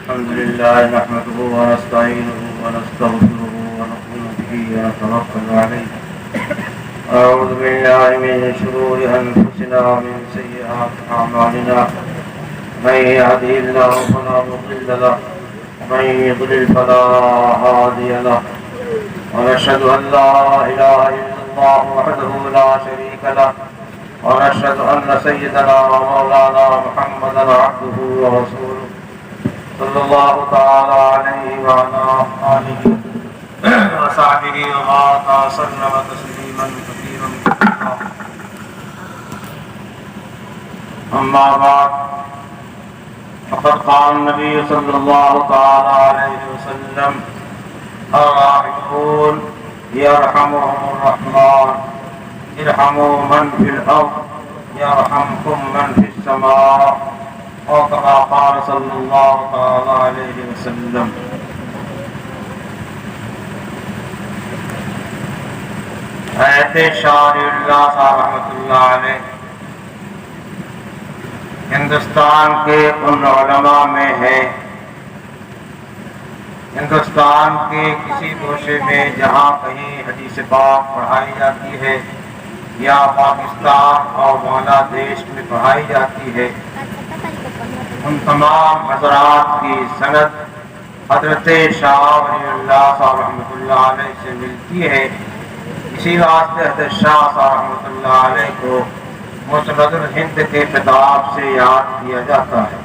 الحمد لله نحمده ونستعينه ونستغفره ونؤمن به ونتوكل عليه أعوذ بالله من شرور أنفسنا ومن سيئات أعمالنا من يهده الله فلا مضل له ومن يضلل فلا هادي له ونشهد أن لا إله إلا الله وحده لا شريك له ونشهد أن سيدنا ومولانا محمدا عبده ورسوله صلى الله تعالى عليه وعلى آله وصحبه وسلم تسليما كثيرا كثيرا أما بعد فقد قال النبي صلى الله تعالى عليه وسلم الراحمون يرحمهم الرحمن ارحموا من في الأرض يرحمكم من في السماء وكما قال صلى الله تعالى عليه وسلم. حضرت شارع اللہ صاحب رحمۃ اللہ علیہ ہندوستان کے ان علماء میں ہے، ہندوستان کے کسی گوشے میں جہاں کہیں حدیث پاک پڑھائی جاتی ہے یا پاکستان اور بنگلہ دیش میں پڑھائی جاتی ہے، ان تمام حضرات کی سند حضرت شاہ ولی اللہ صاحب رحمۃ اللہ علیہ سے ملتی ہے. اسی واسطے حضرت شاہ صاحب رحمۃ اللہ علیہ کو مسند الہند کے خطاب سے یاد کیا جاتا ہے.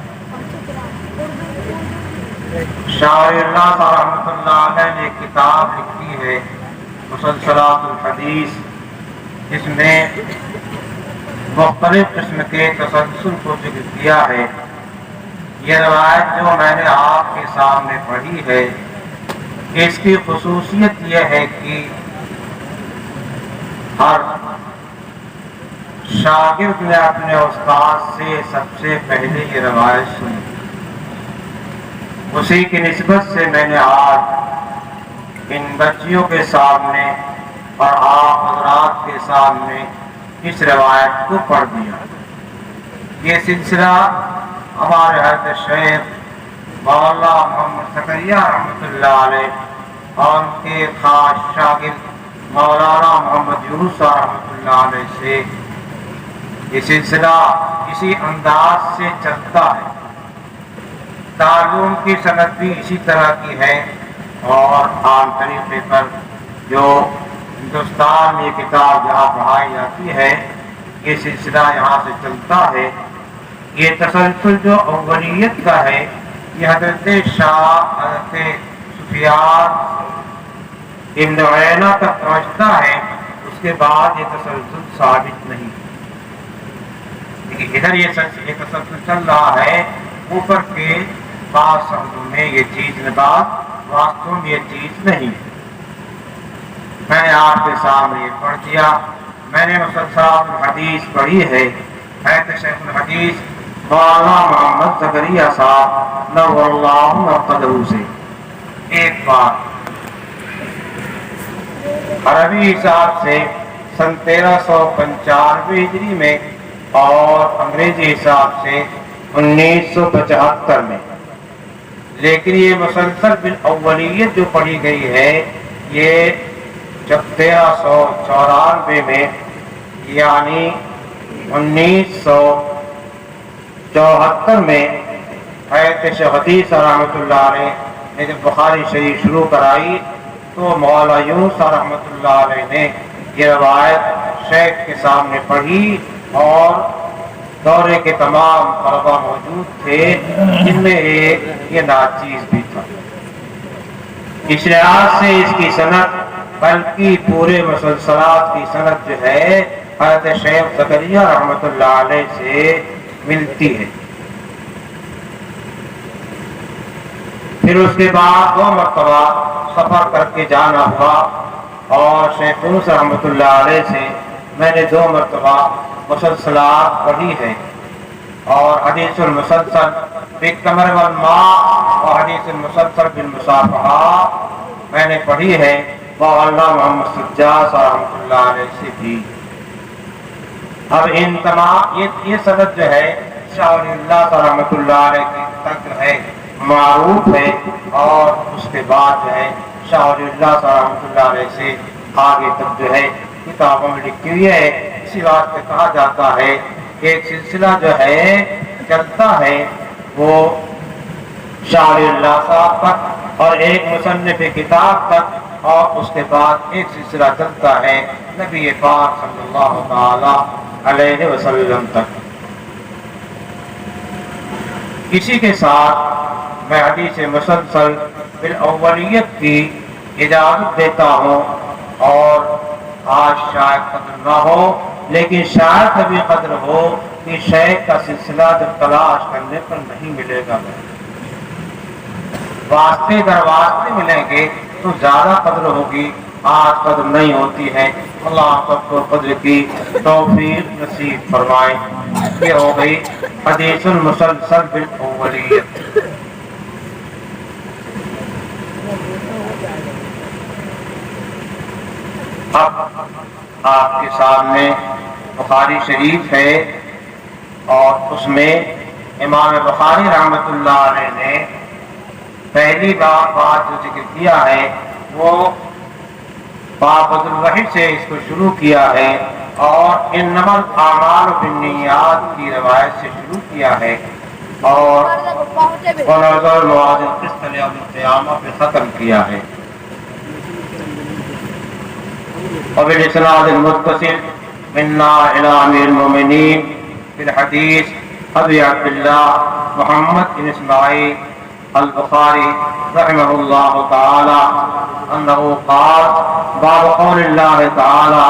شاہ ولی اللہ صاحب رحمۃ اللہ علیہ نے کتاب لکھی ہے مسلسلات الحدیث، اس میں مختلف قسم کے تسلسل کو ذکر کیا ہے. یہ روایت جو میں نے آپ کے سامنے پڑھی ہے، اس کی خصوصیت یہ ہے کہ ہر شاگرد نے اپنے استاد سے سب سے پہلے یہ روایت سنی. اسی کی نسبت سے میں نے آج ان بچیوں کے سامنے اور آپ حضرات کے سامنے اس روایت کو پڑھ دیا. یہ سلسلہ ہمارے حضرت شیخ مولانا محمد زکریا رحمۃ اللہ علیہ اور ان کے خاص شاگرد مولانا محمد یونس رحمۃ اللہ علیہ سے یہ سلسلہ اسی انداز سے چلتا ہے. تعلیم کی صنعت بھی اسی طرح کی ہے اور عام طریقے پر جو ہندوستان میں یہ کتاب جہاں پڑھائی جاتی ہے یہ سلسلہ یہاں سے چلتا ہے. یہ تسلسل جو اولیت کا ہے یہ حضرت شاہ حضرت سفیان ابن عیینہ تک پہنچتا ہے، اس کے بعد یہ تسلسل ثابت نہیں. لیکن ادھر یہ تسلسل چل رہا ہے، اوپر کے بعض سندوں میں یہ چیز بات واستو میں یہ چیز نہیں. میں نے آپ کے سامنے یہ پڑھ دیا. میں نے مسلسلات الحدیث پڑھی ہے حضرت شیخ الحدیث مولانا محمد زکریا صاحب نور اللہ مرقدہ سے. ایک بار عربی حساب سے سن 1395 ہجری میں اور انگریزی حساب سے 1975 میں. لیکن یہ مسلسل بالاولیت جو پڑھی گئی ہے یہ جب 1394 میں یعنی 1974 میں حضرت شیخ حدیث رحمۃ اللہ علیہ نے جب بخاری شریف شروع کرائی تو مولانا یونس رحمۃ اللہ علیہ نے یہ روایت شیخ کے سامنے پڑھی اور دورے کے تمام طلبہ موجود تھے جن میں ایک یہ ناچیز بھی تھا. اس لحاظ سے اس کی صنعت بلکہ پورے مسلسلات کی صنعت جو ہے حضرت شیخ زکریا رحمۃ اللہ علیہ سے ملتی ہے. پھر اس کے بعد 2 مرتبہ سفر کر کے جانا ہوا اور شیخ یونس رحمۃ اللہ علیہ سے میں نے 2 مرتبہ مسلسلات پڑھی ہے اور حدیث المسلسل بالقمر والماء اور حدیث المسلسل بالمصافحہ میں نے پڑھی ہے مولانا محمد سجاد رحمۃ اللہ علیہ سے بھی. اب ان تمام یہ سند جو ہے شاہ ولی اللہ رحمۃ اللہ علیہ کی تک ہے معروف ہے، اور اس کے بعد جو ہے شاہ ولی اللہ صاحب رحمۃ اللہ علیہ سے آگے تک جو ہے کتابوں میں لکھی ہوئی ہے۔ اسی بات پہ کہا جاتا ہے کہ ایک سلسلہ جو ہے چلتا ہے وہ شاہ ولی اللہ صاحب تک اور ایک مصنف کتاب تک، اور اس کے بعد ایک سلسلہ چلتا ہے نبی پاک صلی اللہ تعالی علیہ وسلم تک۔ اسی کے ساتھ میں حدیث مسلسل بالاولیت کی اجازت دیتا ہوں، اور آج شاید قدر نہ ہو لیکن شاید کبھی قدر ہو کہ شیخ کا سلسلہ جب تلاش کرنے پر نہیں ملے گا، واسطے در واسطے ملیں گے تو زیادہ قدر ہوگی، آج قدر نہیں ہوتی ہے۔ اللہ سب کو قدر کی توفیق نصیب فرمائے۔ یہ ہو گئی حدیث المسلسل بالاولیت۔ اب آپ کے سامنے بخاری شریف ہے، اور اس میں امام بخاری رحمۃ اللہ علیہ نے پہلی بات جو ذکر کیا ہے وہ باب الوحی سے اس کو شروع کیا ہے، اور انما الاعمال بالنیات کی روایت سے شروع کیا ہے، اور ونظر مواد القسط لیوم القیامہ پہ ختم کیا ہے۔ وبالاسناد المتصل منا الى امیر المؤمنین فی الحدیث ابی عبداللہ محمد بن اسماعیل البخاری رحمہ اللہ تعالی انہ قال باب قول اللہ تعالی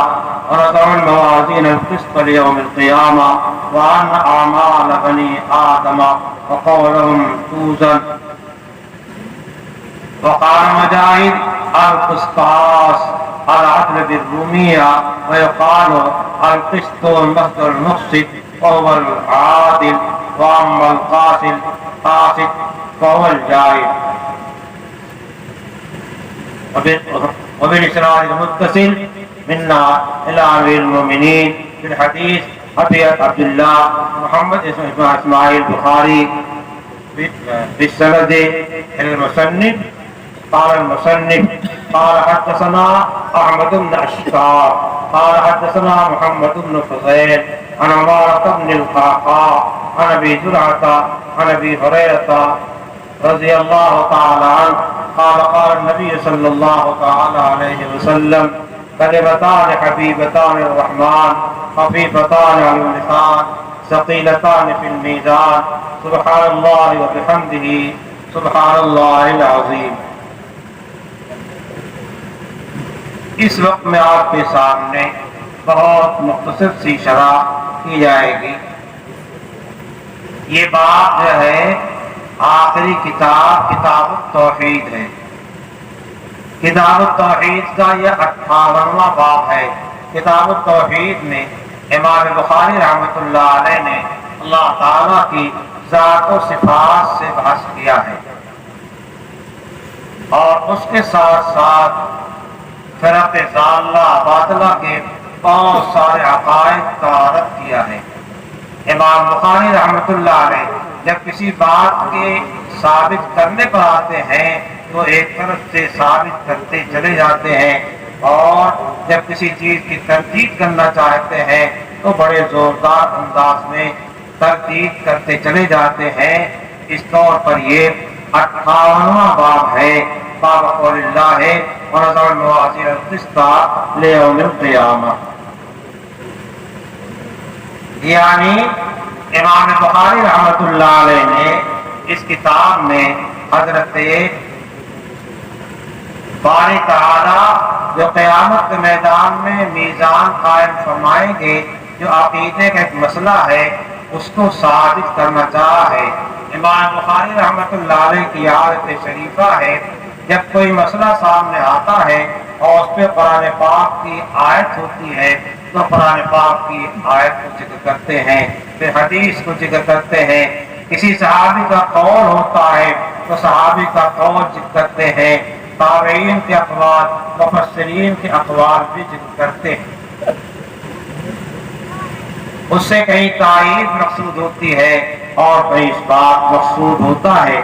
ونضع الموازین القسط لیوم القیامہ وان اعمال بنی آدم وقولهم توزن۔ وقال مجاہد القسطاس العدل بالرومیہ ويقال القسط مصدر المقسط وهو العادل، واما القاسط فهو الجائر۔ وبالإسناد المتصل منا إلى أمير المؤمنين في الحديث أبي عبد الله محمد إسماعيل البخاري بالسند إلى المصنف قال المصنف قال حدثنا أحمد بن أشكار قال حدثنا محمد بن فضيل عن عمارة بن القعقاع عن أبي زرعة عن أبي هريرة رضي الله تعالى عنه قال قال النبي صلى الله تعالى عليه وسلم كلمتان حبيبتان الرحمن خفيفتان على اللسان ثقيلتان في الميزان سبحان الله وبحمده سبحان الله العظيم۔ اس وقت میں آپ کے سامنے بہت مختصر سی شرح کی جائے گی۔ یہ بات جو ہے آخری کتاب کتاب التوحید ہے۔ کتاب التوحید کا یہ 58واں باب ہے۔ کتاب التوحید میں امام بخاری رحمۃ اللہ علیہ نے اللہ تعالیٰ کی ذات و صفات سے بحث کیا ہے، اور اس کے ساتھ ساتھ فرق ضالہ باطلہ کے بہت سارے عقائد کا رد کیا ہے۔ امام بخاری رحمۃ اللہ علیہ جب کسی بات کے ثابت کرنے پر آتے ہیں تو ایک طرف سے ثابت کرتے چلے جاتے ہیں، اور جب کسی چیز کی تردید کرنا چاہتے ہیں تو بڑے زوردار انداز میں تردید کرتے چلے جاتے ہیں۔ اس طور پر یہ 58واں باب ہے، باب قول اللہ ونضع الموازین القسط لیوم القیامہ۔ یعنی امام بخاری رحمۃ اللہ علیہ نے اس کتاب میں حضرت باری تعالی جو قیامت کے میدان میں میزان قائم فرمائیں گے، جو عقیدے کا ایک مسئلہ ہے، اس کو ثابت کرنا چاہا ہے۔ امام بخاری رحمۃ اللہ علیہ کی عادت شریفہ ہے، جب کوئی مسئلہ سامنے آتا ہے اور اس پہ قرآن پاک کی آیت ہوتی ہے تو قرآن پاک کی آیت کو ذکر کرتے ہیں، پھر حدیث کو ذکر کرتے ہیں۔ کسی صحابی کا قول ہوتا ہے تو صحابی کا قول ذکر کرتے ہیں، تابعین کے اقوال، مفسرین کے اقوال بھی ذکر کرتے ہیں۔ اس سے کہیں تائید مقصود ہوتی ہے اور کہیں اس بات مقصود ہوتا ہے۔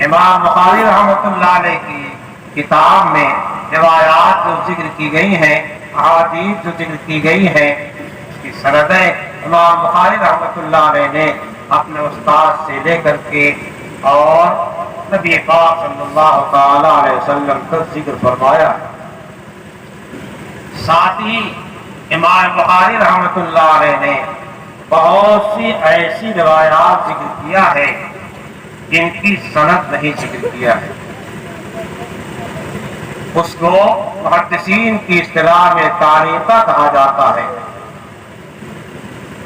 امام بخاری رحمۃ اللہ علیہ کی کتاب میں روایات جو ذکر کی گئی ہیں، احادیث جو ذکر کی گئی ہیں، اس کی سندیں امام بخاری رحمۃ اللہ علیہ نے اپنے استاد سے لے کر کے اور نبی پاک صلی اللہ تعالی علیہ وسلم کا ذکر فرمایا۔ ساتھ ہی امام بخاری رحمۃ اللہ علیہ نے بہت سی ایسی روایات ذکر کیا ہے جن کی سند نہیں ذکر کیا ہے۔ اس کو محدثین کی اصطلاح میں تاریخہ کہا جاتا ہے۔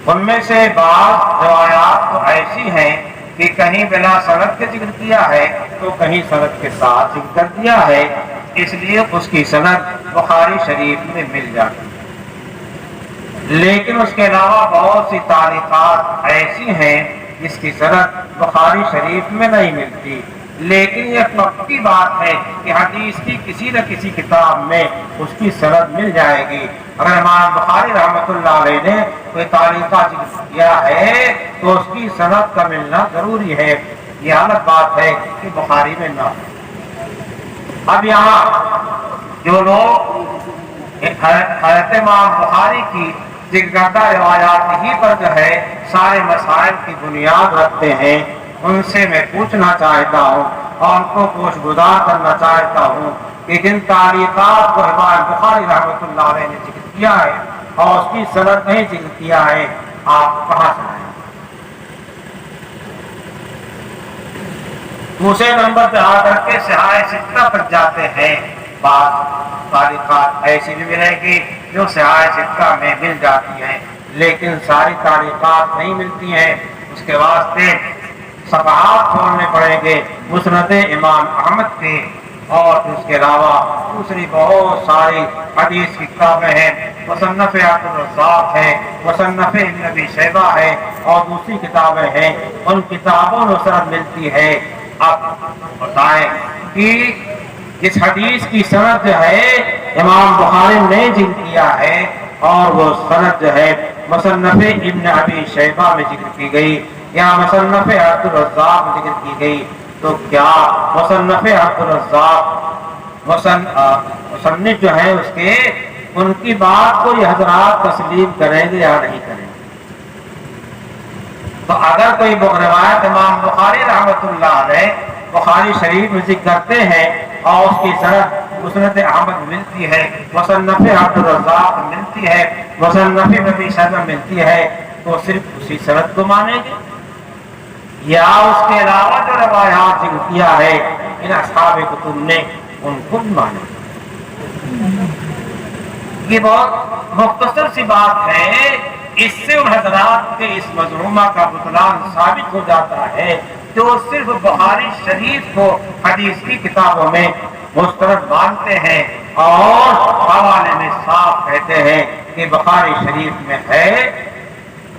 ان میں سے بعض روایات تو ایسی ہیں کہ کہیں بلا سند کے ذکر کیا ہے تو کہیں سند کے ساتھ ذکر کر دیا ہے، اس لیے اس کی سند بخاری شریف میں مل جاتی ہے۔ لیکن اس کے علاوہ بہت سی تاریخات ایسی ہیں جس کی سند بخاری شریف میں نہیں ملتی، لیکن یہ پکی بات ہے کہ حدیث کی کسی نہ کسی کتاب میں اس کی سند مل جائے گی۔ اگر امام بخاری رحمۃ اللہ علیہ نے کوئی تاریخہ ذکر کیا ہے تو اس کی سند کا ملنا ضروری ہے۔ یہ الگ بات ہے کہ بخاری میں نہ ہو۔ اب یہاں جو لوگ حضرت امام بخاری کی ذکر کردہ روایات ہی پر جو ہے سارے مسائل کی بنیاد رکھتے ہیں، ان سے میں پوچھنا چاہتا ہوں اور ان کو پوچھ گزار کرنا چاہتا ہوں کہ جن تاریخات کو امام بخاری رحمۃ اللہ علیہ نے ذکر کیا ہے اور اس کی سند نہیں ذکر کیا ہے، آپ کہاں سے آئے؟ دوسرے نمبر پہ آ کر کے صحاح ستہ پر جاتے ہیں۔ بعض تاریخات ایسی بھی ملے گی جو صحاح ستہ میں مل جاتی ہیں، لیکن ساری تاریخات نہیں ملتی ہیں۔ اس کے واسطے صفحات چھوڑنے پڑیں گے مسند امام احمد کے، اور اس کے علاوہ دوسری بہت ساری حدیث کی کتابیں ہیں، مصنف عبد الرزاق ہے، مصنف ابن ابی شیبہ ہے، اور دوسری کتابیں ہیں، ان کتابوں میں سند ملتی ہے۔ اب بتائیں کہ جس حدیث کی سند جو ہے امام بخاری نے ذکر کیا ہے اور وہ سند جو ہے مصنف ابن ابی شیبہ میں ذکر کی گئی یا مصنف عبد الرزاق میں ذکر کی گئی، تو کیا مصنف عبد الرزاق مصنف جو ہے اس کے ان کی بات کو یہ حضرات تسلیم کریں گے یا نہیں کریں گے؟ تو اگر کوئی روایت امام بخاری رحمۃ اللہ علیہ بخاری شریف میں ذکر کرتے ہیں اور اس کی سند مسند احمد ملتی ہے، مصنف عبد الرزاق ملتی ہے، مصنف ابی شیبہ ملتی ہے، تو صرف اسی سند کو مانیں گے یا اس کے علاوہ جو روایات ذکر کیا ہے ان اصحاب کتب نے ان کو بھی مانیں گے؟ یہ بہت مختصر سی بات ہے، اس سے ان حضرات کے اس مظلومہ کا بطلان ثابت ہو جاتا ہے جو صرف بخاری شریف کو حدیث کی کتابوں میں مسترد مانتے ہیں اور حوالے میں صاف کہتے ہیں کہ بخاری شریف میں ہے،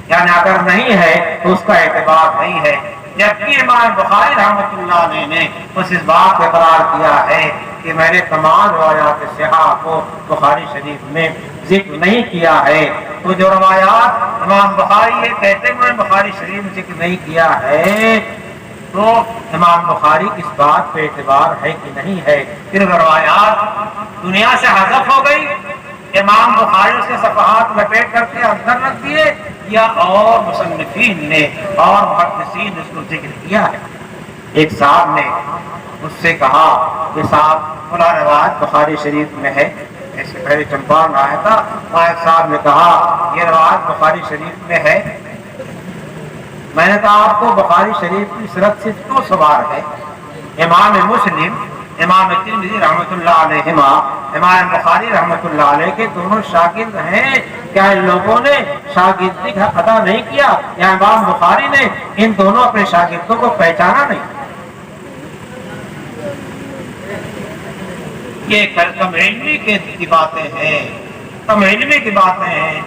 یعنی اگر نہیں ہے تو اس کا اعتبار نہیں ہے، جبکہ امام بخاری رحمۃ اللہ علیہ نے اس بات کو اقرار کیا ہے کہ میں نے تمام روایات صحاح کو بخاری شریف میں ذکر نہیں کیا ہے۔ تو جو روایات امام بخاری یہ کہتے ہوئے بخاری شریف میں ذکر نہیں کیا ہے تو امام بخاری اس بات پہ اعتبار ہے کہ نہیں ہے؟ پھر روایات دنیا سے حذف ہو گئی، امام بخاری اس کے صفحات لپیٹ کر کے اندر رکھ دیے، یا اور مصنفین نے اور محدثین نے اس کو ذکر کیا ہے؟ ایک صاحب نے اس سے کہا کہ صاحب فلاں روایت بخاری شریف میں ہے، اس سے پہلے چمپارن آیا تھا، وہاں ایک صاحب نے کہا یہ روایت بخاری شریف میں ہے۔ میں نے کہا آپ کو بخاری شریف کی سند سے کیوں سوال ہے؟ امام مسلم، امام ترمذی رحمۃ اللہ علیہما، امام بخاری رحمۃ اللہ علیہ کے دونوں شاگرد ہیں، کیا ان لوگوں نے شاگردی کا ادا نہیں کیا یا امام بخاری نے ان دونوں اپنے شاگردوں کو پہچانا نہیں؟ یہ کم علمی کی باتیں ہیں، کم علمی کی باتیں ہیں،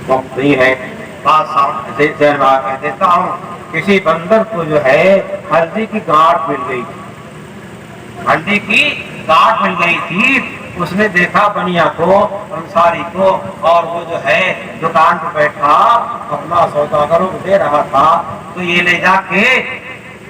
وقت نہیں ہے۔ بات کہہ دیتا ہوں، کسی بندر کو جو ہے ہلدی کی گانٹھ مل گئی تھی، ہلدی کی گانٹھ مل گئی تھی، اس نے دیکھا بنیا کو، انصاری کو، اور وہ جو ہے دکان پہ بیٹھا اپنا سوداگروں کو دے رہا تھا، تو یہ لے جا کے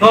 2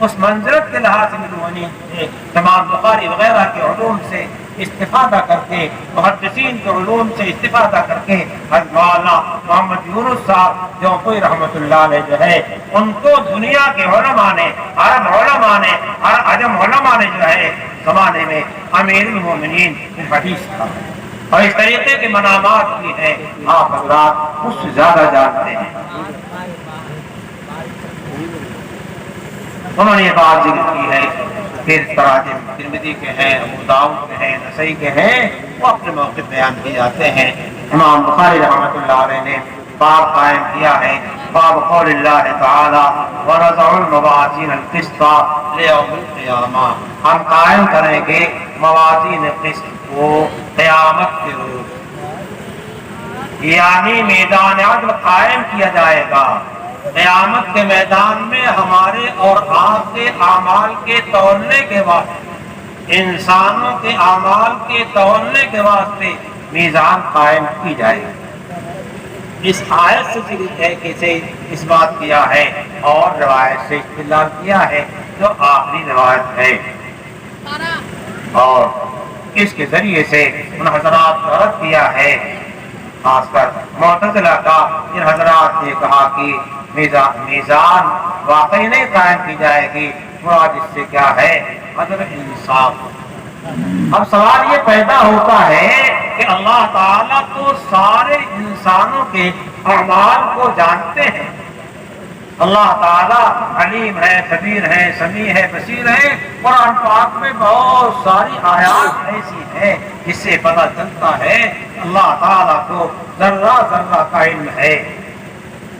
اس منزلت کے لحاظ سے علوم سے امام بخاری وغیرہ کے علوم سے استفادہ کر کے، محدثین کے علوم سے استفادہ کر کے حضرت مولانا محمد یونس صاحب جونپوئی رحمۃ اللہ علیہ جو ہے ان کو دنیا کے علماء نے، عرب علماء نے، عجم علماء نے جو ہے زمانے میں امیر المومنین حدیث تھا، اور اس طریقے کے منامات بھی ہیں آپ حضرات اس سے زیادہ جانتے ہیں۔ انہوں نے یہ بات ذکر کی ہے، پھر تراجم ترمذی کے ہیں، ابو داؤد کے ہیں، نسائی کے ہیں، وہ اپنے موقف بیان کیے جاتے ہیں۔ امام بخاری رحمۃ اللہ علیہ نے باب قائم کیا ہے، باب قول اللہ تعالی ونضع الموازین القسط لیوم القیامہ، ہم قائم کریں گے موازین قسط کو قیامت کے روز، یعنی میدان عدل قائم کیا جائے گا۔ قیامت کے میدان میں ہمارے اور آپ کے اعمال کے تولنے کے واسطے، انسانوں کے اعمال کے تولنے کے واسطے میزان قائم کی جائے گی۔ اس آیت سے طریقے سے اس بات کیا ہے، اور روایت سے استدلال کیا ہے جو آخری روایت ہے، اور اس کے ذریعے سے ان حضرات کا رد کیا ہے، خاص کر معتزلہ کا۔ ان حضرات نے کہا کہ میزان واقعی نہیں قائم کی جائے گی، مراد اس سے کیا ہے؟ عدل انصاف۔ اب سوال یہ پیدا ہوتا ہے کہ اللہ تعالیٰ تو سارے انسانوں کے اعمال کو جانتے ہیں، اللہ تعالیٰ علیم ہے، خبیر ہے، سمیع ہے، بصیر ہے۔ قرآن پاک میں بہت ساری آیات ایسی ہیں جس سے پتہ چلتا ہے اللہ تعالیٰ کو ذرہ ذرہ کا علم ہے۔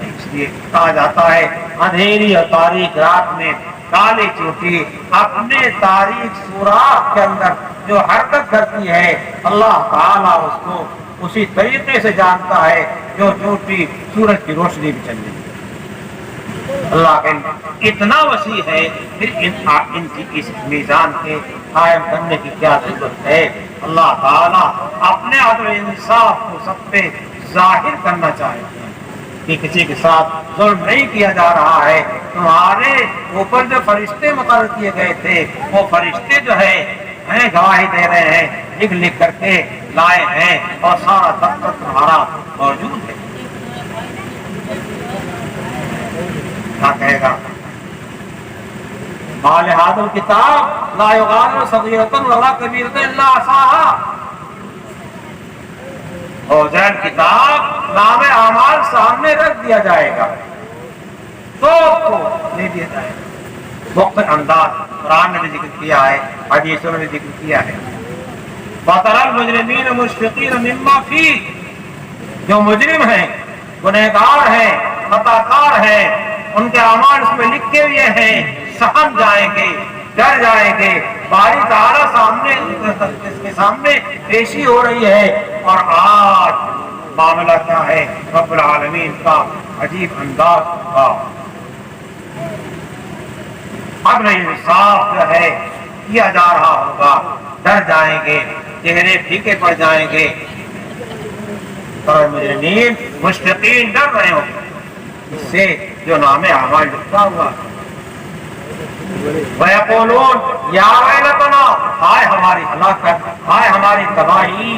اس لیے کہا جاتا ہے اندھیری اور تاریک رات میں کالی چوٹی اپنے تاریک سوراخ کے اندر جو حرکت کرتی ہے، اللہ تعالیٰ اس کو اسی طریقے سے جانتا ہے جو چوٹی سورج کی روشنی میں چل رہی ہے۔ اللہ کا اتنا وسیع ہے، پھر ان کی اس میزان کے قائم کرنے کی کیا ضرورت ہے؟ اللہ تعالیٰ اپنے عدل و انصاف کو سب پہ ظاہر کرنا چاہتے ہیں کہ کسی کے ساتھ ظلم نہیں کیا جا رہا ہے۔ تمہارے اوپر جو فرشتے مقرر کیے گئے تھے، وہ فرشتے جو ہے گواہی دے رہے ہیں، لکھ لکھ کر کے لائے ہیں، اور سارا دفتر تمہارا موجود ہے۔ کیا کہے گا؟ مال هذا الكتاب لا يغادر صغيرة ولا كبيرة الا احصاها۔ اور ذیل کتاب نام اعمال سامنے رکھ دیا جائے گا، تو دے دیا جائے گا۔ مختلف انداز قرآن نے بھی ذکر کیا ہے، حدیثوں نے بھی ذکر کیا ہے۔ وَتَرَى الْمُجْرِمِينَ مُشْفِقِينَ مِمَّا فِيهِ، جو مجرم ہیں، گنہگار ہیں، خطا کار ہیں، ان کے اعمال اس میں لکھے ہوئے ہیں، سہم جائیں گے، ڈر جائیں گے۔ باری تعالیٰ سامنے اس کے سامنے پیشی ہو رہی ہے، اور آج معاملہ کیا ہے؟ رب العالمین کا عجیب انداز تھا۔ عدل انصاف جو ہے کیا جا رہا ہوگا، ڈر جائیں گے، چہرے پھیکے پڑ جائیں گے، اور مجرمین مشفقین ڈر رہے ہوں گے اس سے جو نام اعمال لکھا ہوا۔ وَيَقُولُونَ يَا وَيْلَتَنَا، ہائے ہماری ہلاکت، ہائے ہماری تباہی،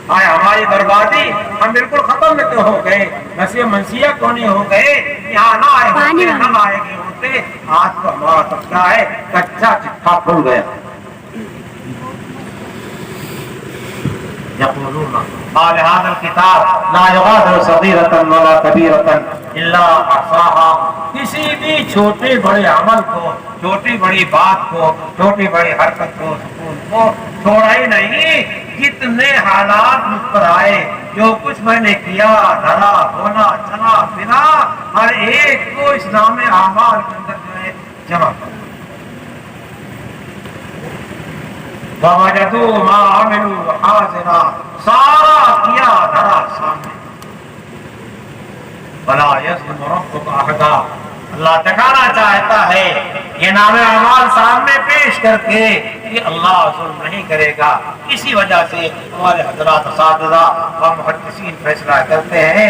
ہائے ہماری بربادی، ہم بالکل ختم نہ ہو گئے، نسیہ منسیہ کو نہیں ہو گئے، یہاں نہ آئے ہوتے، ہم آئے گئے ہوتے، آج تو ہمارا طبقہ ہے کچا چٹھا کھل گیا۔ يقولون قال هذا الكتاب لا يغادر صغيرة ولا كبيرة الا احصاها، کسی بھی چھوٹے بڑے عمل کو، چھوٹی بڑی بات کو، چھوٹی بڑی حرکت کو، سکون کو چھوڑا ہی نہیں۔ جتنے حالات مجھ پر آئے، جو کچھ میں نے کیا، دھرا ہونا، چلا پھرا، ہر ایک کو اس نام اعمال کے اندر جو ہے جمع کر۔ وَوَجَدُوا مَا عَمِلُوا حَاضِرًا، سارا کیا دھرا سامنے۔ وَلَا يَظْلِمُ رَبُّكَ أَحَدًا، اللہ دکھانا چاہتا ہے یہ نام اعمال سامنے پیش کر کے کہ اللہ ظلم نہیں کرے گا۔ اسی وجہ سے ہمارے حضرات اساتذہ اور محدثین فیصلہ کرتے ہیں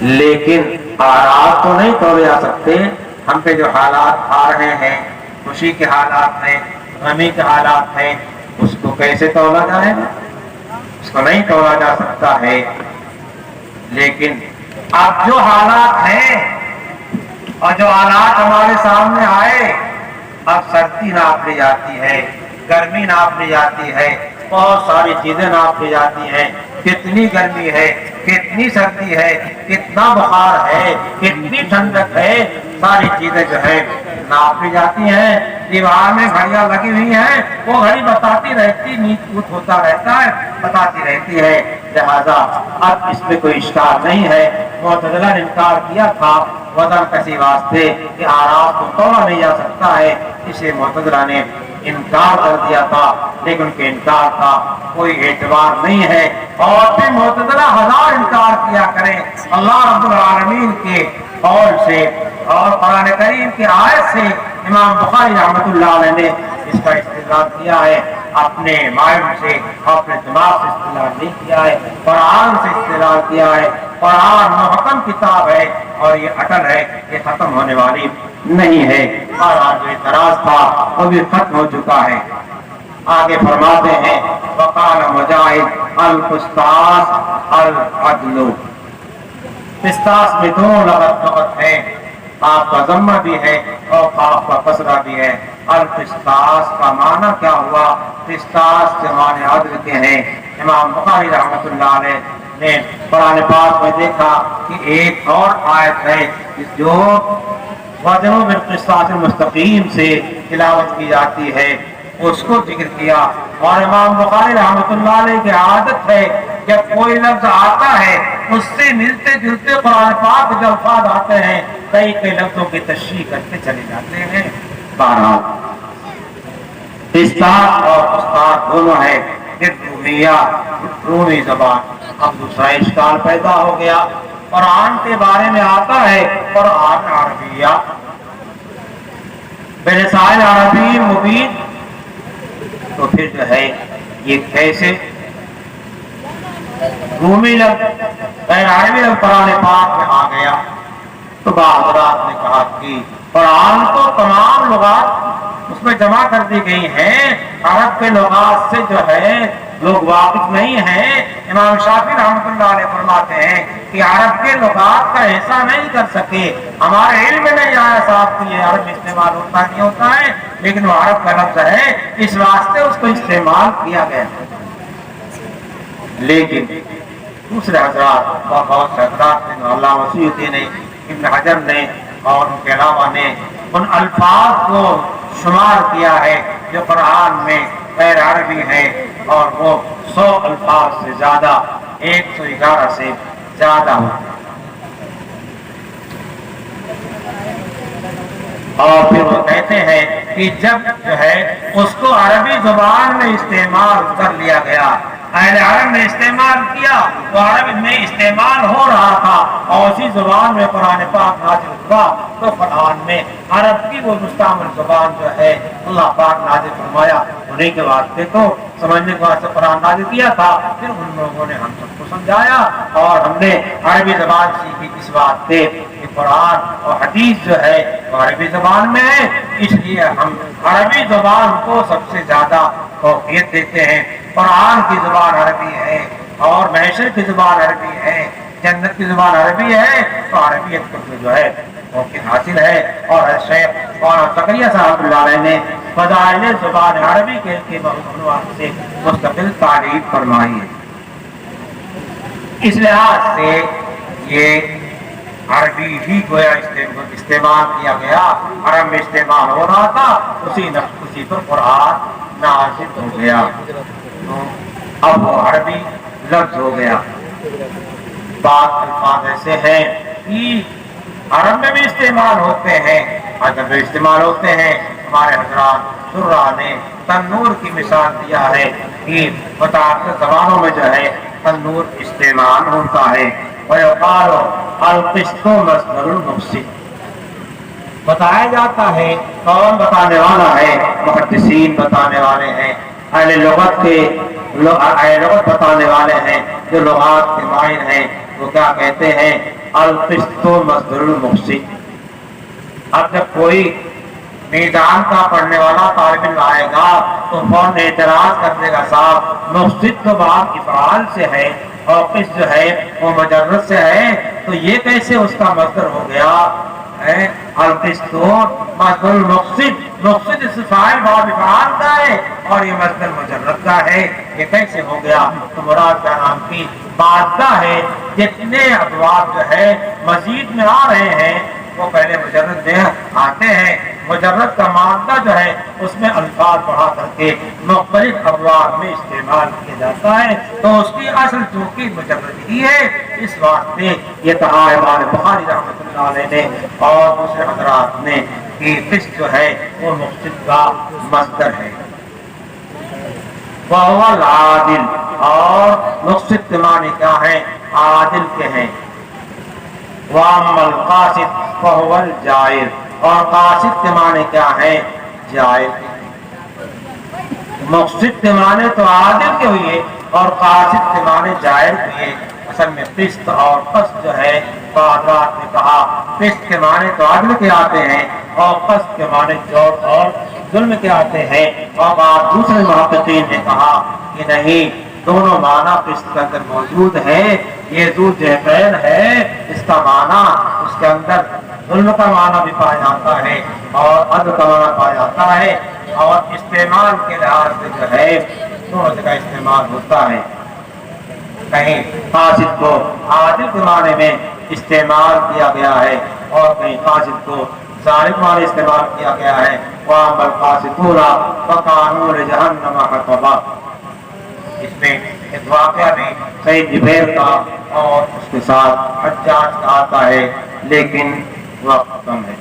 لیکن آرات تو نہیں توڑے جا سکتے. ہم پہ جو حالات آ رہے ہیں، خوشی کے حالات ہیں، غمی کے حالات ہیں، اس کو کیسے توڑا جائے گا؟ اس کو نہیں توڑا جا سکتا ہے. لیکن اب جو حالات ہیں اور جو حالات ہمارے سامنے آئے، اب سردی ناپ لی جاتی ہے، گرمی ناپ لی جاتی ہے، بہت ساری چیزیں ناپ لی جاتی ہیں. کتنی گرمی ہے، کتنی سردی ہے، کتنا بخار ہے، کتنی ٹھنڈک ہے، ساری چیزیں جو ہے ناپ لی جاتی ہیں. دیوار میں گھڑیاں لگی ہوئی ہیں، وہ گھڑی بتاتی رہتی، نیچ کوت ہوتا رہتا ہے، بتاتی رہتی ہے. لہذا اب اس میں کوئی اشکال نہیں ہے. معتزلہ نے انکار کیا تھا وزن کسی واسطے کہ آرات کو توڑا نہیں جا سکتا ہے، اسے معتزلہ نے انکار کر دیا تھا. لیکن ان کے انکار کا کوئی اعتبار نہیں ہے. اور پھر معتزلہ ہزار انکار کیا کریں، اللہ رب العالمین کے قول سے اور قرآن کریم کی آیت سے امام بخاری رحمۃ اللہ علیہ نے اس کا استدلال کیا ہے. اپنے مائنڈ سے، اپنے دماغ سے استدلال نہیں کیا ہے، قرآن سے استدلال کیا ہے. قرآن محکم کتاب ہے اور یہ اٹل ہے، یہ ختم ہونے والی نہیں ہے. اور آج جو اعتراض تھا وہ بھی ختم ہو چکا ہے. آگے فرماتے ہیں وقال مجاہد القسطاس العدل. قسطاس میں دونوں لغت ہے، آپ کا ضمہ بھی ہے اور آپ کا کسرہ بھی ہے. القسطاس کا معنی کیا ہوا؟ قسطاس کے معنی عدل کے ہیں. امام بخاری رحمۃ اللہ علیہ نے قرآن پاک میں دیکھا کہ ایک اور آیت ہے جو وزنوں بالقسطاس المستقیم سے تلاوت کی جاتی ہے، اس کو ذکر کیا. اور امام بخاری رحمۃ اللہ علیہ کی عادت ہے جب کوئی لفظ آتا ہے اس سے ملتے جلتے قرآن پاک جو الفاظ آتے ہیں کئی کئی لفظوں کی تشریح کرتے چلے جاتے ہیں. بہرحال استاد اور استاد دونوں ہے، رومی زبان. اب دوسرا اشکال پیدا ہو گیا، قرآن کے بارے میں آتا ہے قرآن عربیہ بلسان عربی مبین، تو پھر جو ہے یہ کیسے رومی لفظ غیر عربی لفظ قرآن پاک میں آ گیا؟ تو بعض حضرات نے کہا کہ قرآن تو تمام لغات اس میں جمع کر دی گئی ہیں، عرب کے لغات سے جو ہے لوگ واقف نہیں ہیں. امام شافعی رحمۃ اللہ علیہ فرماتے ہیں کہ عرب کے لغات کا ایسا نہیں کر سکے، ہمارے علم میں نہیں آیا صاحب کہ یہ عرب استعمال ہوتا نہیں ہوتا ہے، لیکن وہ عرب کا لفظ ہے، اس واسطے اس کو استعمال کیا گیا. لیکن دوسرے حضرات بہت سے حضرات نے، علامہ سیوطی نے، ابن حجر نے اور ان کے علاوہ نے ان الفاظ کو شمار کیا ہے جو قرآن میں غیر عربی ہیں، اور وہ 100 الفاظ سے زیادہ، 111 سے زیادہ ہوتے ہیں. اور پھر وہ کہتے ہیں کہ جب جو ہے اس کو عربی زبان میں استعمال کر لیا گیا، اہل عرب نے استعمال کیا تو عربی میں استعمال ہو رہا تھا اور اسی زبان میں قرآن پاک نازل ہوا، تو قرآن میں عرب کی وہ مستعمل زبان جو ہے اللہ پاک نازل فرمایا. انہیں کے واسطے تو سمجھنے کے واسطے قرآن نازل کیا تھا. پھر ان لوگوں نے ہم سب کو سمجھایا اور ہم نے عربی زبان سیکھی اس واسطے کہ قرآن اور حدیث جو ہے وہ عربی زبان میں ہے، اس لیے ہم عربی زبان کو سب سے زیادہ فوقیت دیتے ہیں. قرآن کی زبان عربی ہے اور محشر کی زبان عربی ہے، جنت کی زبان عربی ہے، تو عربیت کو جو ہے موقع حاصل ہے. اور شیخ مولانا زکریا صاحب اللہ علیہ نے فضائل زبان عربی کے عنوان سے مستقل تعریف فرمائی ہے. اس لحاظ سے یہ عربی ہی گویا استعمال کیا گیا، عرب میں استعمال ہو رہا تھا، اسی پر قرآن نازل ہو گیا. اب وہ عربی لفظ ہو گیا. بعض الفاظ ایسے ہیں کہ عرب میں بھی استعمال ہوتے ہیں، عجم میں استعمال ہوتے ہیں. ہمارے حضرات شرح نے تنور کی مثال دیا ہے کہ متعدد زبانوں میں جو ہے تنور استعمال ہوتا ہے. وَيُقَالُ الْقِسْطُ مَصْدَرُ الْمُقْسِطِ. بتایا جاتا ہے، کون بتانے والا ہے؟ محدثین بتانے والے ہیں، اہل لغت بتانے والے ہیں جو لغات کے ماہر ہیں. وہ کیا کہتے ہیں؟ القسط مصدر المقسط۔ اب جب کوئی میدان کا پڑھنے والا طالب علم آئے گا تو فوراً اعتراض کر دے گا صاحب مقسط تو بات افعال سے ہے اور قسط جو ہے وہ مجرد سے ہے، تو یہ کیسے اس کا مصدر ہو گیا؟ القسط مصدر المقسط، مقسط اس فاعل باب افعال کا ہے اور یہ مصدر مجرد کا ہے، یہ کیسے ہو گیا؟ تو مراد کا نام کی مادہ ہے، جتنے ابواب جو ہے مزید میں آ رہے ہیں وہ پہلے مجرد میں آتے ہیں۔ مجرد کا مادہ جو ہے اس میں الفاظ بڑھا کر کے مختلف ابواب میں استعمال کیا جاتا ہے، تو اس کی اصل چونکہ مجرد ہی ہے، اس واسطے یہ کہا امام بخاری رحمۃ اللہ علیہ نے اور دوسرے حضرات نے کہ قسط جو ہے وہ مقصد کا مصدر ہے۔ وَهُوَ الْعَادِلُ، اور مقصد کے معنی کیا ہے؟ عادل کے ہیں۔ وَأَمَّا الْقَاسِطُ فَهُوَ الْجَائِرُ، اور قاصد کے معنی کیا ہے؟ جائر۔ مقصد کے معنی تو عادل کے ہوئے اور قاصد کے معنی جائر کے ہوئے۔ اصل میں قسط اور قسط جو ہے حضرات نے کہا قسط کے معنی تو عدل کے آتے ہیں اور قسط کے معنی جور اور ظلم کے آتے ہیں، اور بعض دوسرے محققین نے کہا کہ نہیں، دونوں معنی قسط کے اندر موجود ہے۔ یہ ذو جہتین ہے، اس کا معنی اس کے اندر ظلم کا معنی بھی پایا جاتا ہے اور عدل کا معنی پایا جاتا ہے، اور استعمال کے لحاظ سے جو ہے دونوں جگہ استعمال ہوتا ہے۔ کہیں قاصد کو عادل کے معنی میں استعمال کیا گیا ہے اور کہیں قاصد کو ظالم معنی استعمال کیا گیا ہے۔ وَأَمَّا الْقَاسِطُونَ فَكَانُوا لِجَهَنَّمَ حَطَبًا۔ اس میں ایک واقعہ بھی سعید جبیر کا اور اس کے ساتھ حجاج کا آتا ہے، لیکن وقت کم ہے۔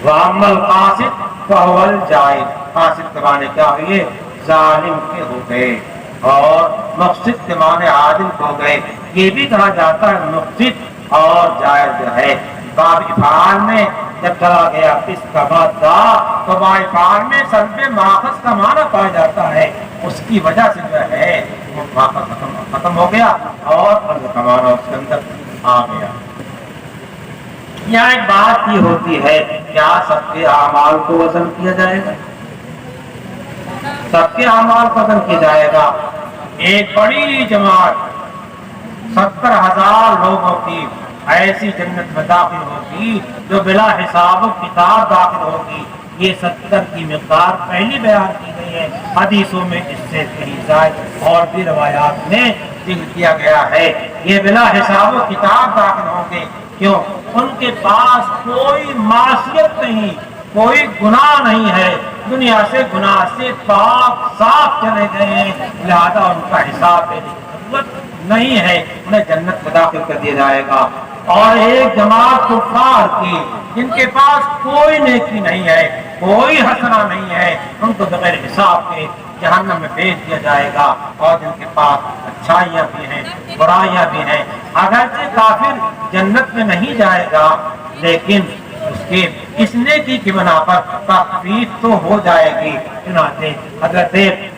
وَأَمَّا الْقَاسِطُ فَهُوَ الْجَائِرُ، قاصد کے معنی کیا ہوئے؟ ظالم کے ہو گئے، اور مقصد کے معنی عادل ہو گئے۔ یہ بھی کہا جاتا ہے مقصد اور جائر جو ہے باب افعال میں جب چلا گیا قسط کا مادہ تو باب افعال میں سلب ماخذ کا معنی پایا جاتا ہے، اس کی وجہ سے جو ہے وہ ماخذ ختم ہو گیا اور عدل کا معنی اس کے اندر آ گیا۔ یہاں ایک بات یہ ہوتی ہے، کیا سب کے اعمال کو وزن کیا جائے گا؟ سب کے اعمال کو وزن کیا جائے گا؟ ایک بڑی جماعت 70,000 لوگوں کی ایسی جنت میں داخل ہوگی جو بلا حساب و کتاب داخل ہوگی۔ یہ 70 کی مقدار پہلی بیان کی گئی ہے، حدیثوں میں اس سے کہیں زائد اور بھی روایات میں ذکر کیا گیا ہے۔ یہ بلا حساب و کتاب داخل ہوں گے، کیوں؟ ان کے پاس کوئی معصیت نہیں، کوئی گناہ نہیں ہے، دنیا سے گناہ سے پاک صاف چلے گئے ہیں، لہذا ان کا حساب دینے کی ضرورت نہیں ہے، انہیں جنت میں داخل کر دیا جائے گا۔ اور ایک جماعت کفار کی جن کے پاس کوئی نیکی نہیں ہے، کوئی حسنہ نہیں ہے، ان کو بغیر حساب کے جہنم میں بھیج دیا جائے گا۔ اور جن کے پاس اچھائیاں بھی ہیں، برائیاں بھی ہیں، اگرچہ کافر جنت میں نہیں جائے گا لیکن اس کے اس نیکی کی بنا پر تخفیف تو ہو جائے گی۔ چنانچہ حضرت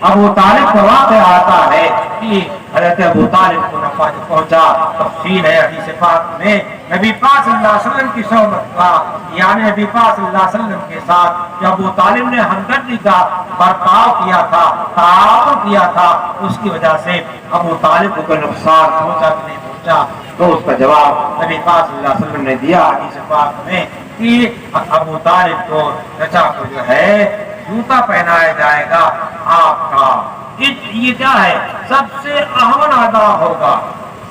ابو طالب کا واقعہ آتا ہے کہ حضرت ابو طالب کو نفع پہنچا، تفصیل ہے حدیث پاک میں، نبی پاک صلی اللہ علیہ وسلم کی صحبت کا، یعنی نبی پاک صلی اللہ علیہ وسلم کے ساتھ جو ابو طالب نے ہمدردی کا برتاؤ کیا تھا، تعاون کیا تھا، اس کی وجہ سے ابو طالب کو کوئی نقصان پہنچا کہ نہیں پہنچا، تو اس کا جواب نبی پاک صلی اللہ علیہ وسلم نے دیا حدیث پاک میں کہ ابو طالب کو چچا کو جو ہے جوتا پہنایا جائے گا آپ کا۔ یہ کیا ہے؟ سب سے اہون عذاب ہوگا،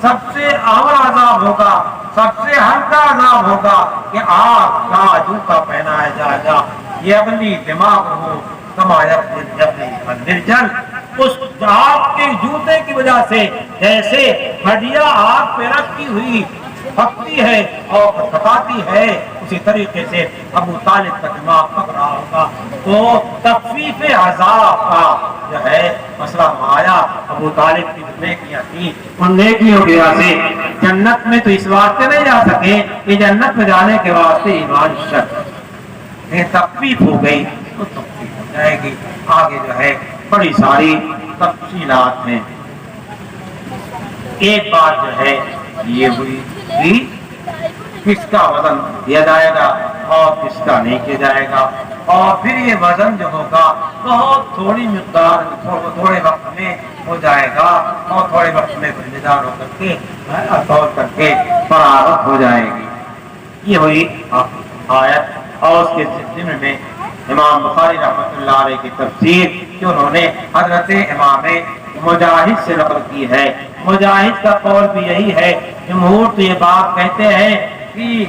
سب سے اہون عذاب ہوگا، سب سے ہلکا عذاب ہوگا کہ آپ کا جوتا پہنایا جائے گا۔ یہ اگلی دماغ ہو کما نرجل، اس آپ کے جوتے کی وجہ سے جیسے ہڈیاں آگ پہ رکھی ہوئی پھکتی ہے اور پھکاتی ہے، اسی طریقے سے ابو طالب کا دماغ پک رہا ہوگا۔ تو تخفیف عذاب کا جو ہے مسئلہ آیا، ابو طالب کی نیکیاں تھیں، ان نیکیوں کی وجہ سے جنت میں تو اس واسطے نہیں جا سکے کہ جنت میں جانے کے واسطے ایمان شرط، یہ تخفیف ہو گئی تو تخفیف ہو جائے گی۔ آگے جو ہے بڑی ساری تفصیلات ہیں۔ ایک بات جو ہے یہ ہوئی کہ کس کا وزن دیا جائے گا اور کس کا نہیں کیا جائے گا، اور پھر یہ وزن جو ہوگا بہت تھوڑی مقدار تھوڑے وقت میں ہو جائے گا، اور تھوڑے وقت میں ذمہ ہو کر کے طور کر کے فراغت ہو جائے گی۔ یہ ہوئی آیت، اور اس کے ضمن میں امام بخاری رحمۃ اللہ علیہ کی تفسیر کہ انہوں نے حضرت امام مجاہد سے نقل کی ہے۔ مجاہد کا قول بھی یہی ہے، جمہور تو یہ بات کہتے ہیں کہ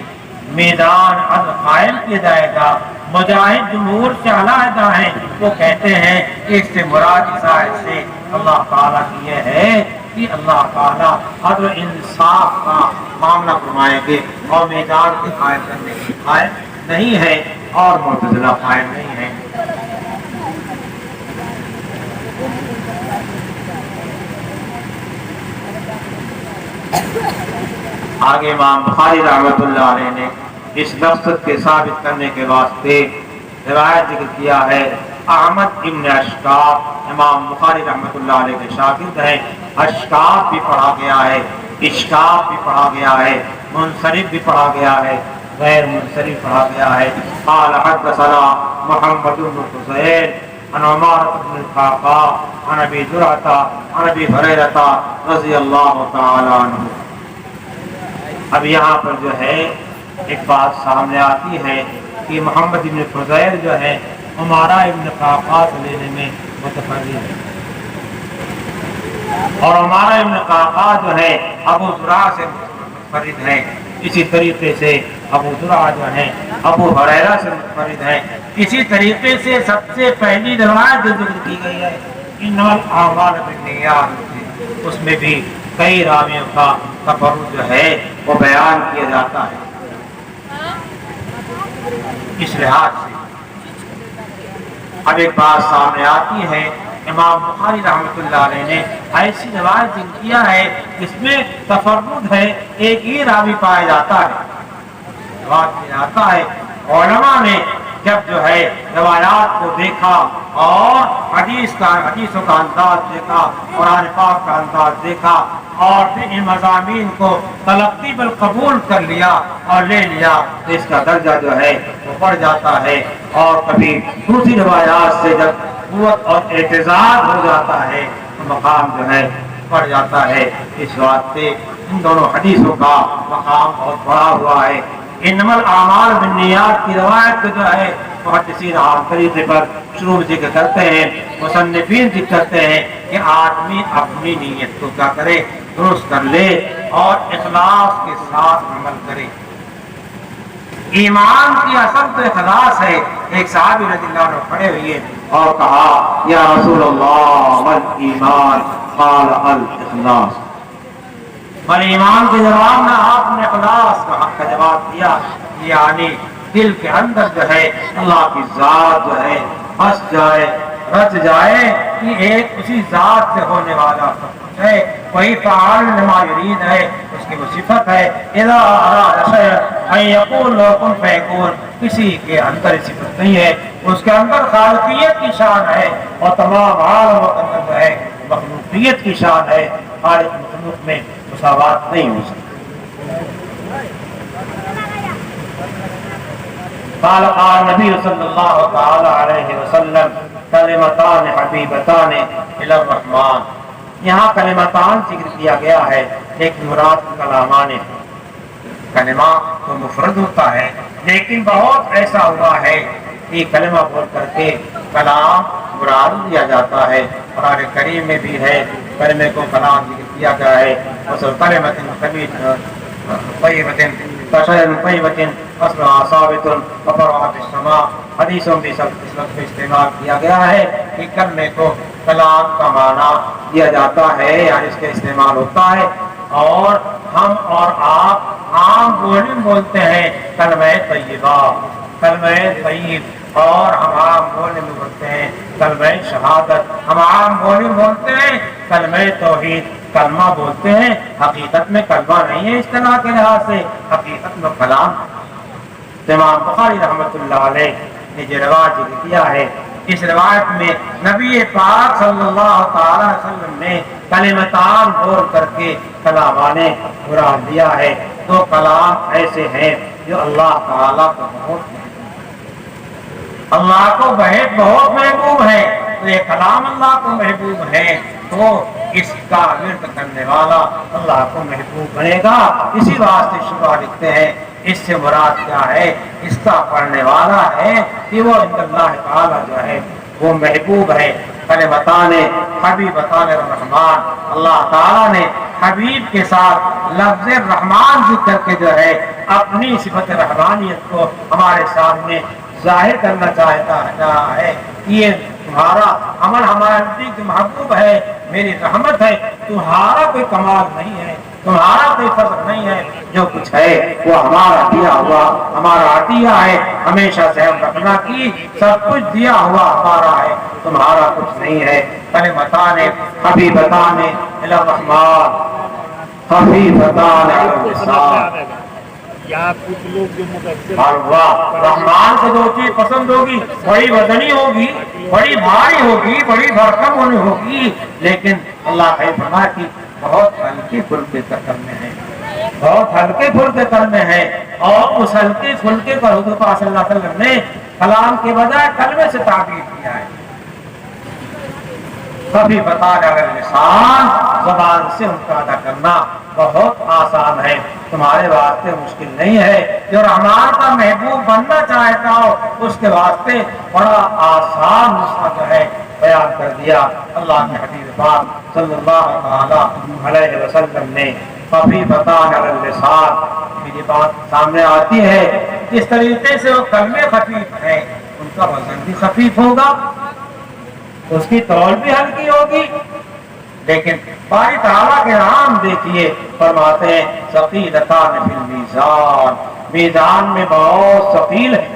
میدان عدل قائم کیا جائے گا، مجاہد جمہور سے علیحدہ ہیں، وہ کہتے ہیں کہ اس سے مراد اس آیت سے اللہ تعالیٰ کی یہ ہے کہ اللہ تعالیٰ عدل انصاف کا معاملہ فرمائیں گے، اور میدان کے قائم کرنے کی قائم نہیں ہے، اور معتزلہ قائم نہیں ہے۔ آگے امام بخاری رحمۃ اللہ علیہ نے اس لفظ کے ثابت کرنے کے واسطے روایت ذکر کیا ہے۔ احمد ابن اشکاب امام بخاری رحمۃ اللہ علیہ کے شاگرد ہیں، اشکاب بھی پڑھا گیا ہے، اشکاب بھی پڑھا گیا ہے، منصرف بھی پڑھا گیا ہے، غیر منصرف پڑھا گیا ہے۔ قال حدثنا محمد بن حسین عن عمارة بن القعقاع عن ابي زرعة عن ابي هريرة رضی اللہ تعالی عنہ۔ اب یہاں پر جو ہے ایک بات سامنے آتی ہے کہ محمد ابن فضیل جو ہے عمارہ ابن قعقاع سے لینے میں متفرد ہے، اور عمارہ ابن قعقاع جو ہے ابو زرعہ سے متفرد ہے، اسی طریقے سے ابو زرعہ جو ہے ابو ہریرہ سے متفرد ہے۔ اسی طریقے سے سب سے پہلی روایت جو ذکر کی گئی ہے انما الاعمال بالنیات، اس میں بھی کئی راویوں کا تفرد جو ہے وہ بیان کیا جاتا ہے۔ اس لحاظ سے اب ایک بات سامنے آتی ہے، امام بخاری رحمۃ اللہ علیہ نے ایسی روایت ذکر کیا ہے جس میں تفرد ہے، ایک ہی راوی پایا جاتا ہے، روایت کیا جاتا ہے۔ علماء نے جب جو ہے روایات کو دیکھا اور حدیثوں کا انداز دیکھا، قرآن پاک کا انداز دیکھا، اور پھر ان مضامین کو تلقی بالقبول کر لیا اور لے لیا، تو اس کا درجہ جو ہے وہ بڑھ جاتا ہے، اور کبھی دوسری روایات سے جب قوت اور اعتزاز ہو جاتا ہے تو مقام جو ہے بڑھ جاتا ہے۔ اس واسطے ان دونوں حدیثوں کا مقام بہت بڑا ہوا ہے۔ انما الاعمال بالنیات کی روایت کو جو ہے محدثین عام طریقے پر شروع ذکر کرتے ہیں، مصنفین ذکر کرتے ہیں کہ آدمی اپنی نیت کو کیا کرے، درست کر لے اور اخلاص کے ساتھ عمل کرے۔ ایمان کی اصل تو اخلاص ہے۔ ایک صحابی رضی اللہ عنہ کھڑے ہوئے اور کہا یا رسول اللہ مل ایمان، قال الاخلاص۔ اور ایمان کے جواب میں آپ نے اخلاص کا حق کا جواب دیا، یعنی دل کے اندر جو ہے اللہ کی ذات جو ہے بس جائے، رچ جائے کہ ایک اسی ذات سے ہونے والا سب کچھ ہے، وہی فعال لما یرید ہے، اس کی وہ صفت ہے اذا اراد شیئا ان یقول له کن فیکون۔ کسی کے اندر صفت نہیں ہے، اس کے اندر خالقیت کی شان ہے، اور تمام عالم کے اندر جو ہے مخلوقیت کی شان ہے۔ خالق مخلوق میں مساوات نہیں ہو سکتی۔ قال نبی صلی اللہ تعالی علیہ وسلم کلمتان حبیبتان الی الرحمن۔ یہاں کلمتان ذکر کیا گیا ہے، لیکن مراد کلامان ہے۔ کلمہ تو مفرد ہوتا ہے، لیکن بہت ایسا ہوا ہے کہ کلمہ بول کر کے کلام مراد لیا جاتا ہے۔ قرآن کریم میں بھی ہے کلمے کو کلام ذکر کیا گیا ہے، مثل کلمۃ طیبۃ کشجر طیبۃ اصلھا ثابت وفرعها فی السماء۔ حدیثوں میں سب اس وقت استعمال کیا گیا ہے کہ کلمے کو کلام کا معنی دیا جاتا ہے، یعنی اس کا استعمال ہوتا ہے، اور ہم اور آپ عام بولی بولتے ہیں کلمہ طیبہ، کلمہ طیب، اور ہم عام بولی میں بولتے ہیں کلمہ شہادت، ہم عام بولی بولتے ہیں کلمہ توحید، کلمہ بولتے ہیں، حقیقت میں کلمہ نہیں ہے اصطلاح کے لحاظ سے، حقیقت میں کلام۔ امام بخاری رحمۃ اللہ علیہ نے جو روایت ذکر کیا ہے اس روایت میں نبی پاک صلی اللہ تعالی وسلم نے کلمتان بول کر کے کلامانے مراد دیا ہے. دو کلام ایسے ہیں جو اللہ تعالیٰ کو بہت اللہ کو بہت محبوب ہے. تو یہ کلام اللہ کو محبوب ہے تو اس کا ورد کرنے والا اللہ کو محبوب بنے گا. اسی واسطے شبہ لکھتے ہیں اس سے مراد کیا ہے؟ اس کا پڑھنے والا ہے کہ وہ عند اللہ تعالیٰ جو ہے وہ محبوب ہے. کلمتان حبیبتان الرحمن، اللہ تعالیٰ نے حبیب کے ساتھ لفظ رحمان ذکر کے جو ہے اپنی صفت رحمانیت کو ہمارے سامنے ظاہر کرنا چاہتا ہے. یہ تمہارا عمل ہمارا نزدیک محبوب ہے، میری رحمت ہے، تمہارا کوئی کمال نہیں ہے، تمہارا کوئی فضل نہیں ہے. جو کچھ ہے وہ ہمارا دیا ہوا ہمارا عطیہ ہے. ہمیشہ ذہن رکھنا کی سب کچھ دیا ہوا ہمارا ہے، تمہارا کچھ نہیں ہے. کلمتان حبیبتان الی الرحمن خفیفتان علی اللسان. یا کچھ لوگ جو رحمان کو جو چیز پسند ہوگی بڑی وزنی ہوگی، بڑی بھاری ہوگی، بڑی بھرکم ہونی ہوگی، لیکن اللہ کا فرمایا کہ بہت ہلکے پھلکے کرنے ہیں، بہت ہلکے پھلکے کرنے ہیں. اور اس ہلکے پھلکے پر حضور پاک صلی اللہ علیہ وسلم نے کلام کے بجائے کلمے سے تعبیر کیا ہے. کبھی بتا اگر لسان زبان سے ان کا ادا کرنا بہت آسان ہے، تمہارے واسطے مشکل نہیں ہے. جو رحمان کا محبوب بننا چاہتا ہو اس کے واسطے بڑا آسان نسخہ جو ہے بیان کر دیا اللہ کے حبیب پاک صلی اللہ علیہ وسلم نے. کبھی بتا اگر لسان یہ بات سامنے آتی ہے اس طریقے سے وہ کلمے خفیف ہیں، ان کا وزن بھی خفیف ہوگا، اس کی تول بھی ہلکی ہوگی. لیکن باری تعالیٰ کے نام دیکھیے فرماتے ہیں ثقیلتان فی المیزان، میزان میں بہت ثقیل ہے.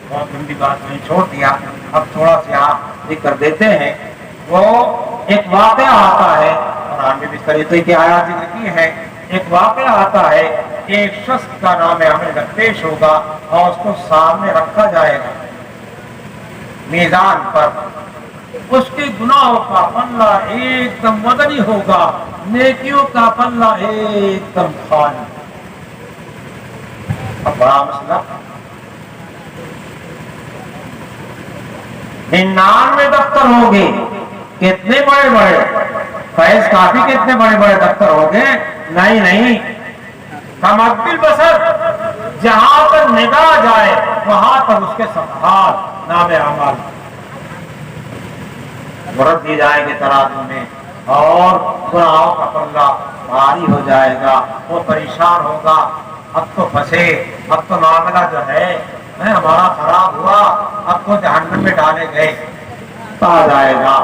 بہت لمبی بات میں چھوڑ دیا، اب تھوڑا سا یہاں ذکر دیتے ہیں. وہ ایک واقعہ آتا ہے قرآن میں بھی اس طریقے کی آیات ذکر کی ہے. ایک واقعہ آتا ہے کہ ایک شخص کا نام عمل پیش ہوگا اور اس کو سامنے رکھا جائے گا میزان پر. اس کے گناہوں کا پلہ ایک دم وزنی ہوگا، نیکیوں کا پلہ ایک دم خالی. اب بڑا مسئلہ 99 دفتر ہوں گے، کتنے بڑے بڑے فیض کافی کتنے بڑے بڑے دفتر ہوں گے؟ نہیں، کمقبل بسر جہاں پر نگاہ جائے وہاں پر اس کے صفحات نام اعمال رکھ دی جائیں گے ترازو میں، اور گناہوں کا پلہ بھاری ہو جائے گا. وہ پریشان ہوگا، اب تو پھنسے، اب تو معاملہ جو ہے ہمارا خراب ہوا، اب تو جہنم میں ڈالے گئے. کہا جائے گا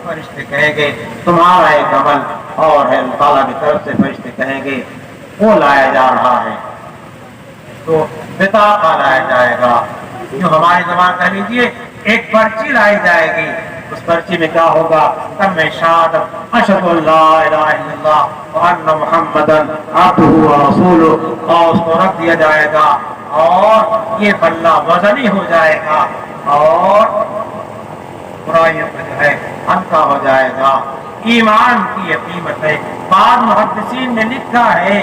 فرشتے کہیں گے تمہارا ایک عمل اور ہے، اللہ تعالیٰ کی طرف سے فرشتے کہیں گے وہ لایا جا رہا ہے. تو بطاقہ لایا جائے گا، جو ہماری زبان کہہ لیجیے ایک پرچی لائی جائے گی. اس پرچی میں کیا ہوگا؟ تم شہادت اشہد ان لا الہ الا اللہ وان محمدا عبدہ ورسولہ، اور اس کو رکھ دیا جائے گا اور یہ پلہ وزنی ہو جائے گا اور برائیوں کا جو ہے ہلکا ہو جائے گا. ایمان کی یہ قیمت ہے. بعض محدثین نے لکھا ہے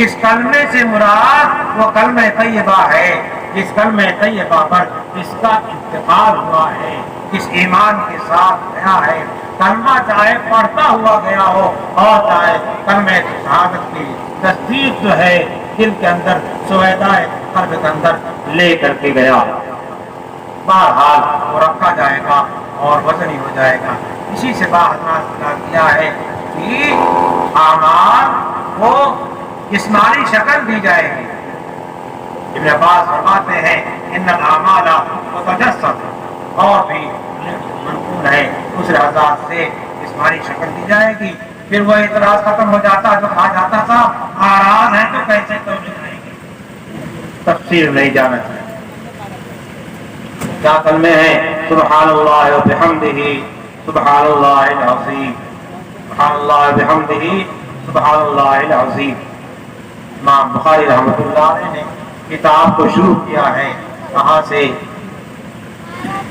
اس کلمے سے مراد وہ کلمہ طیبہ ہے، اس کلمہ طیبہ پر اس کا انتقال ہوا ہے، اس ایمان کے ساتھ گیا ہے. کلمہ چاہے پڑھتا ہوا گیا ہو اور چاہے کلمہ شہادت کی تصدیق جو ہے دل کے اندر سویدائے قلب کے اندر لے کر کے گیا، بہرحال وہ رکھا جائے گا اور وزنی ہو جائے گا. اسی سے بات کیا ہے کہ اعمال کو جسمانی شکل دی جائے گی. ابن عباس فرماتے ہیں ان الاعمال متجسد، اور بھی منقول ہے دوسرے حضرات سے جسمانی شکل دی جائے گی. پھر وہ اعتراض ختم ہو جاتا جو کہا جاتا تھا آراز ہے تو کیسے توجہ رہے گی، تفسیر نہیں جانا چاہیے. کیا کلمے ہیں؟ سبحان اللہ و بحمدہ سبحان اللہ العظیم، سبحان اللہ و بحمدہ سبحان اللہ العظیم. امام بخاری رحمۃ اللہ علیہ نے کتاب کو شروع کیا ہے کہاں سے؟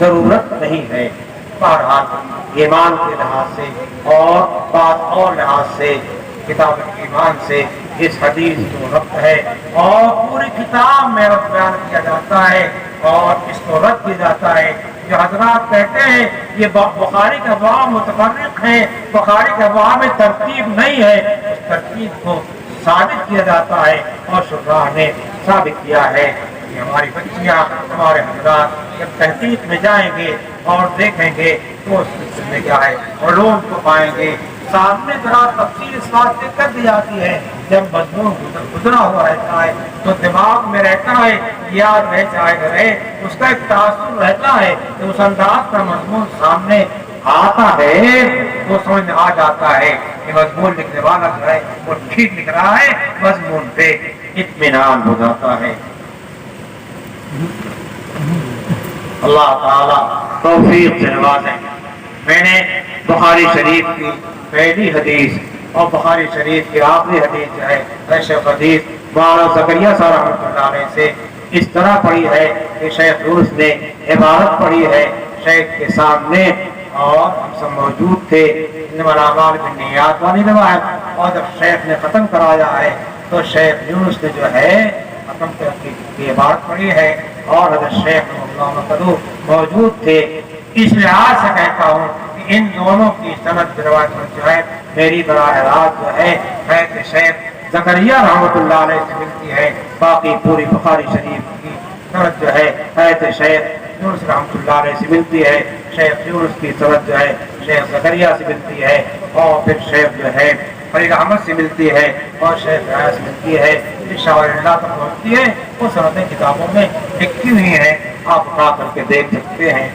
ضرورت نہیں ہے۔ بہرحال ایمان کے لحاظ سے اور بعض اور لحاظ سے کتاب ایمان سے اس حدیث کو ربط ہے، اور پوری کتاب میں ربط بیان کیا جاتا ہے اور اس کو رد کیا جاتا ہے۔ جو حضرات کہتے ہیں یہ بخاری کا ابواب متفرق ہے، بخاری کے ابواب میں ترتیب نہیں ہے، اس ترتیب کو ثابت کیا جاتا ہے، اور شراح نے ثابت کیا ہے کہ ہماری بچیاں، ہمارے حضرات جب تحقیق میں جائیں گے اور دیکھیں گے تو اس سلسلے میں کیا ہے علوم کو پائیں گے۔ سامنے ذرا تفصیل اس بات سے کر دی جاتی ہے، جب مضمون گزرا ہوا رہتا ہے تو دماغ میں رہتا ہے، یاد رہ چاہے نہ رہے، اس کا ایک تاثر رہتا ہے کہ اس انداز کا مضمون سامنے آتا ہے تو سمجھ میں آ جاتا ہے کہ مضمون لکھنے والا جو ہے وہ ٹھیک لکھ رہا ہے، مضمون پہ اطمینان ہو جاتا ہے۔ اللہ تعالیٰ توفیق سے نوازیں۔ میں نے بخاری شریف کی پہلی حدیث اور بخاری شریف کی آخری حدیث جو ہے شیخ حدیث مولانا زکریا صاحب رحمۃ اللہ علیہ سے اس طرح پڑھی ہے کہ شیخ یونس نے عبارت پڑھی ہے شیخ کے سامنے، اور ہم سب موجود تھے، انما الاعمال بالنیات والی روایت، اور جب شیخ نے ختم کرایا ہے تو شیخ یونس نے جو ہے ختم کی عبارت پڑھی ہے، اور حضرت شیخ موجود تھے۔ اس لحاظ سے کہتا ہوں کہ ان دونوں کی سند روایت میں جو ہے میری براہ راست جو ہے حضرت شیخ زکریا رحمۃ اللہ علیہ سے ملتی ہے، باقی پوری بخاری شریف کی سند جو ہے حضرت شیخ یونس رحمۃ اللہ علیہ سے ملتی ہے، شیخ یونس کی سند جو ہے شیخ زکریا سے ملتی ہے، اور پھر شیخ جو ہے فرید احمد سے ملتی ہے، اور شیخ ریاض سے ملتی ہے، شاہ اللہ تک پہنچتی ہے۔ وہ سندیں کتابوں میں لکھی ہوئی ہیں، آپ اٹھا کر کے دیکھ سکتے ہیں۔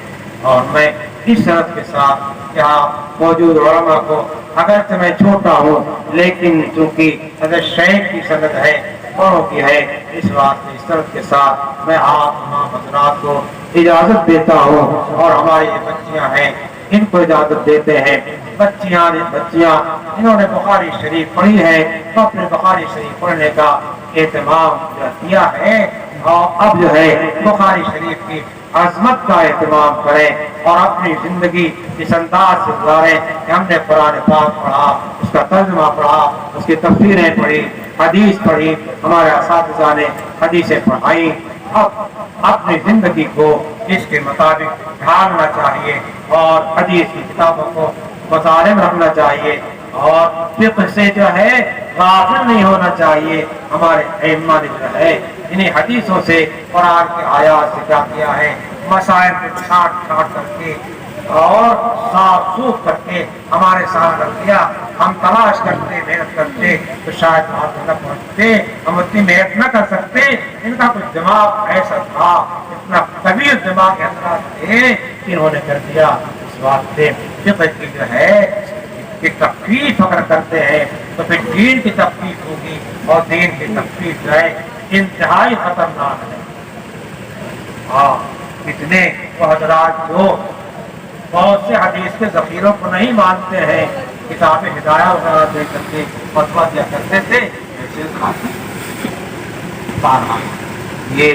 اور میں اس سند کے ساتھ یہاں موجود علماء کو، اگرچہ میں چھوٹا ہوں لیکن چونکہ حضرت شیخ کی سند ہے، بڑوں کی ہے، اس واسطے اس سند کے ساتھ میں آپ تمام حضرات کو اجازت دیتا ہوں، اور ہماری یہ بچیاں ہیں ان کو اجازت دیتے ہیں۔ بچیاں انہوں نے بخاری شریف پڑھی ہے تو اپنے بخاری شریف پڑھنے کا اہتمام کیا ہے، اور اب جو ہے بخاری شریف کی عظمت کا اہتمام کریں اور اپنی زندگی اس انداز سے گزاریں کہ ہم نے قرآن پاک پڑھا، اس کا ترجمہ پڑھا، اس کی تفسیریں پڑھی، حدیث پڑھی، ہمارے اساتذہ نے حدیثیں پڑھائی۔ اب اپنی زندگی کو اس کے مطابق ڈھالنا چاہیے، اور حدیث کی کتابوں کو مطالعے میں رکھنا چاہیے، اور فقہ سے جو ہے غافل نہیں ہونا چاہیے۔ ہمارے ائمہ نے جو ہے انہیں حدیثوں سے، قرآن کے آیات سے کیا کیا ہے، مسائل کو چھانٹ کر کے اور صاف سوکھ کر کے ہمارے سامنے رکھ دیا۔ ہم تلاش کرتے، محنت کرتے تو شاید بات نہ پہنچتے، ہم اتنی محنت نہ کر سکتے۔ ان کا کچھ دماغ ایسا تھا، اتنا طویل دماغ حضرات تھے کہ انہوں نے کر دیا۔ اس واسطے فقہ کی جو ہے کہ تفقیق اگر کرتے ہیں تو پھر دین کی تفقیق ہوگی، اور دین کی تفقیق جو ہے انتہائی خطرناک ہے۔ ہاں، اتنے وہ حضرات جو بہت سے حدیث کے ذخیروں کو نہیں مانتے ہیں، کتاب ہدایہ وغیرہ دے کر کے فتویٰ دیا کرتے تھے، ایسے یہ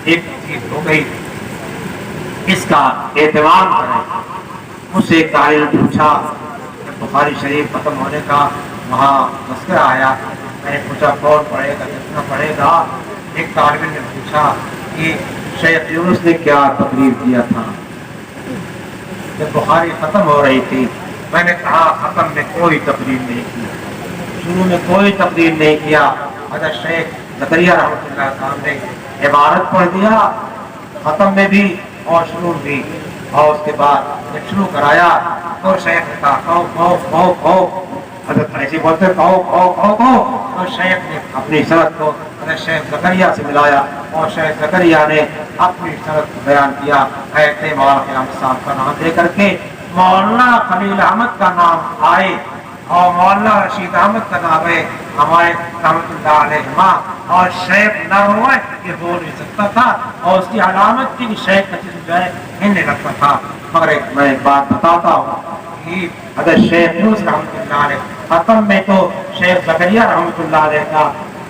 ایک چیز ہو گئی، اس کا اہتمام کریں۔ مجھ سے ایک طالب نے پوچھا، بخاری شریف ختم ہونے کا وہاں تذکرہ آیا، میں نے پوچھا کون پڑھے گا، کتنا پڑھے گا؟ ایک طالب نے پوچھا کہ شیخ یونس نے کیا تقریر کیا تھا جب بخاری ختم ہو رہی تھی؟ میں نے کہا ختم میں کوئی تقریر نہیں کی، شروع میں کوئی تقریر نہیں کیا۔ حضرت شیخ زکریا رحمۃ اللہ صاحب نے عبارت پڑھ دیا، ختم میں بھی اور شروع بھی، اور اس کے بعد جب شروع کرایا تو شیخ نے کہا کہو کہو کہو کہو، حضرت ایسے بولتے کہو کہو کہو کہو، تو شیخ نے اپنی سند کو حضرت شیخ زکریا سے ملایا، اور شیخ زکریا نے اپنی سند کو بیان کیا، ایسے مولانا قیامت صاحب کا نام دے کر کے مولانا خلیل احمد کا نام آئے، اور مولانا رشید احمد کا نام ہے ہمارے رحمۃ اللہ علیہ، اور شیخ نہ ہوئے یہ بول نہیں سکتا تھا، اور اس کی علامت تھی کہ شیخ کا جسم جو ہے ہلنے لگتا تھا۔ مگر ایک میں بات بتاتا ہوں کہ حضرت شیخ یونس رحمۃ اللہ علیہ ختم میں تو شیخ زکریا رحمۃ اللہ علیہ کا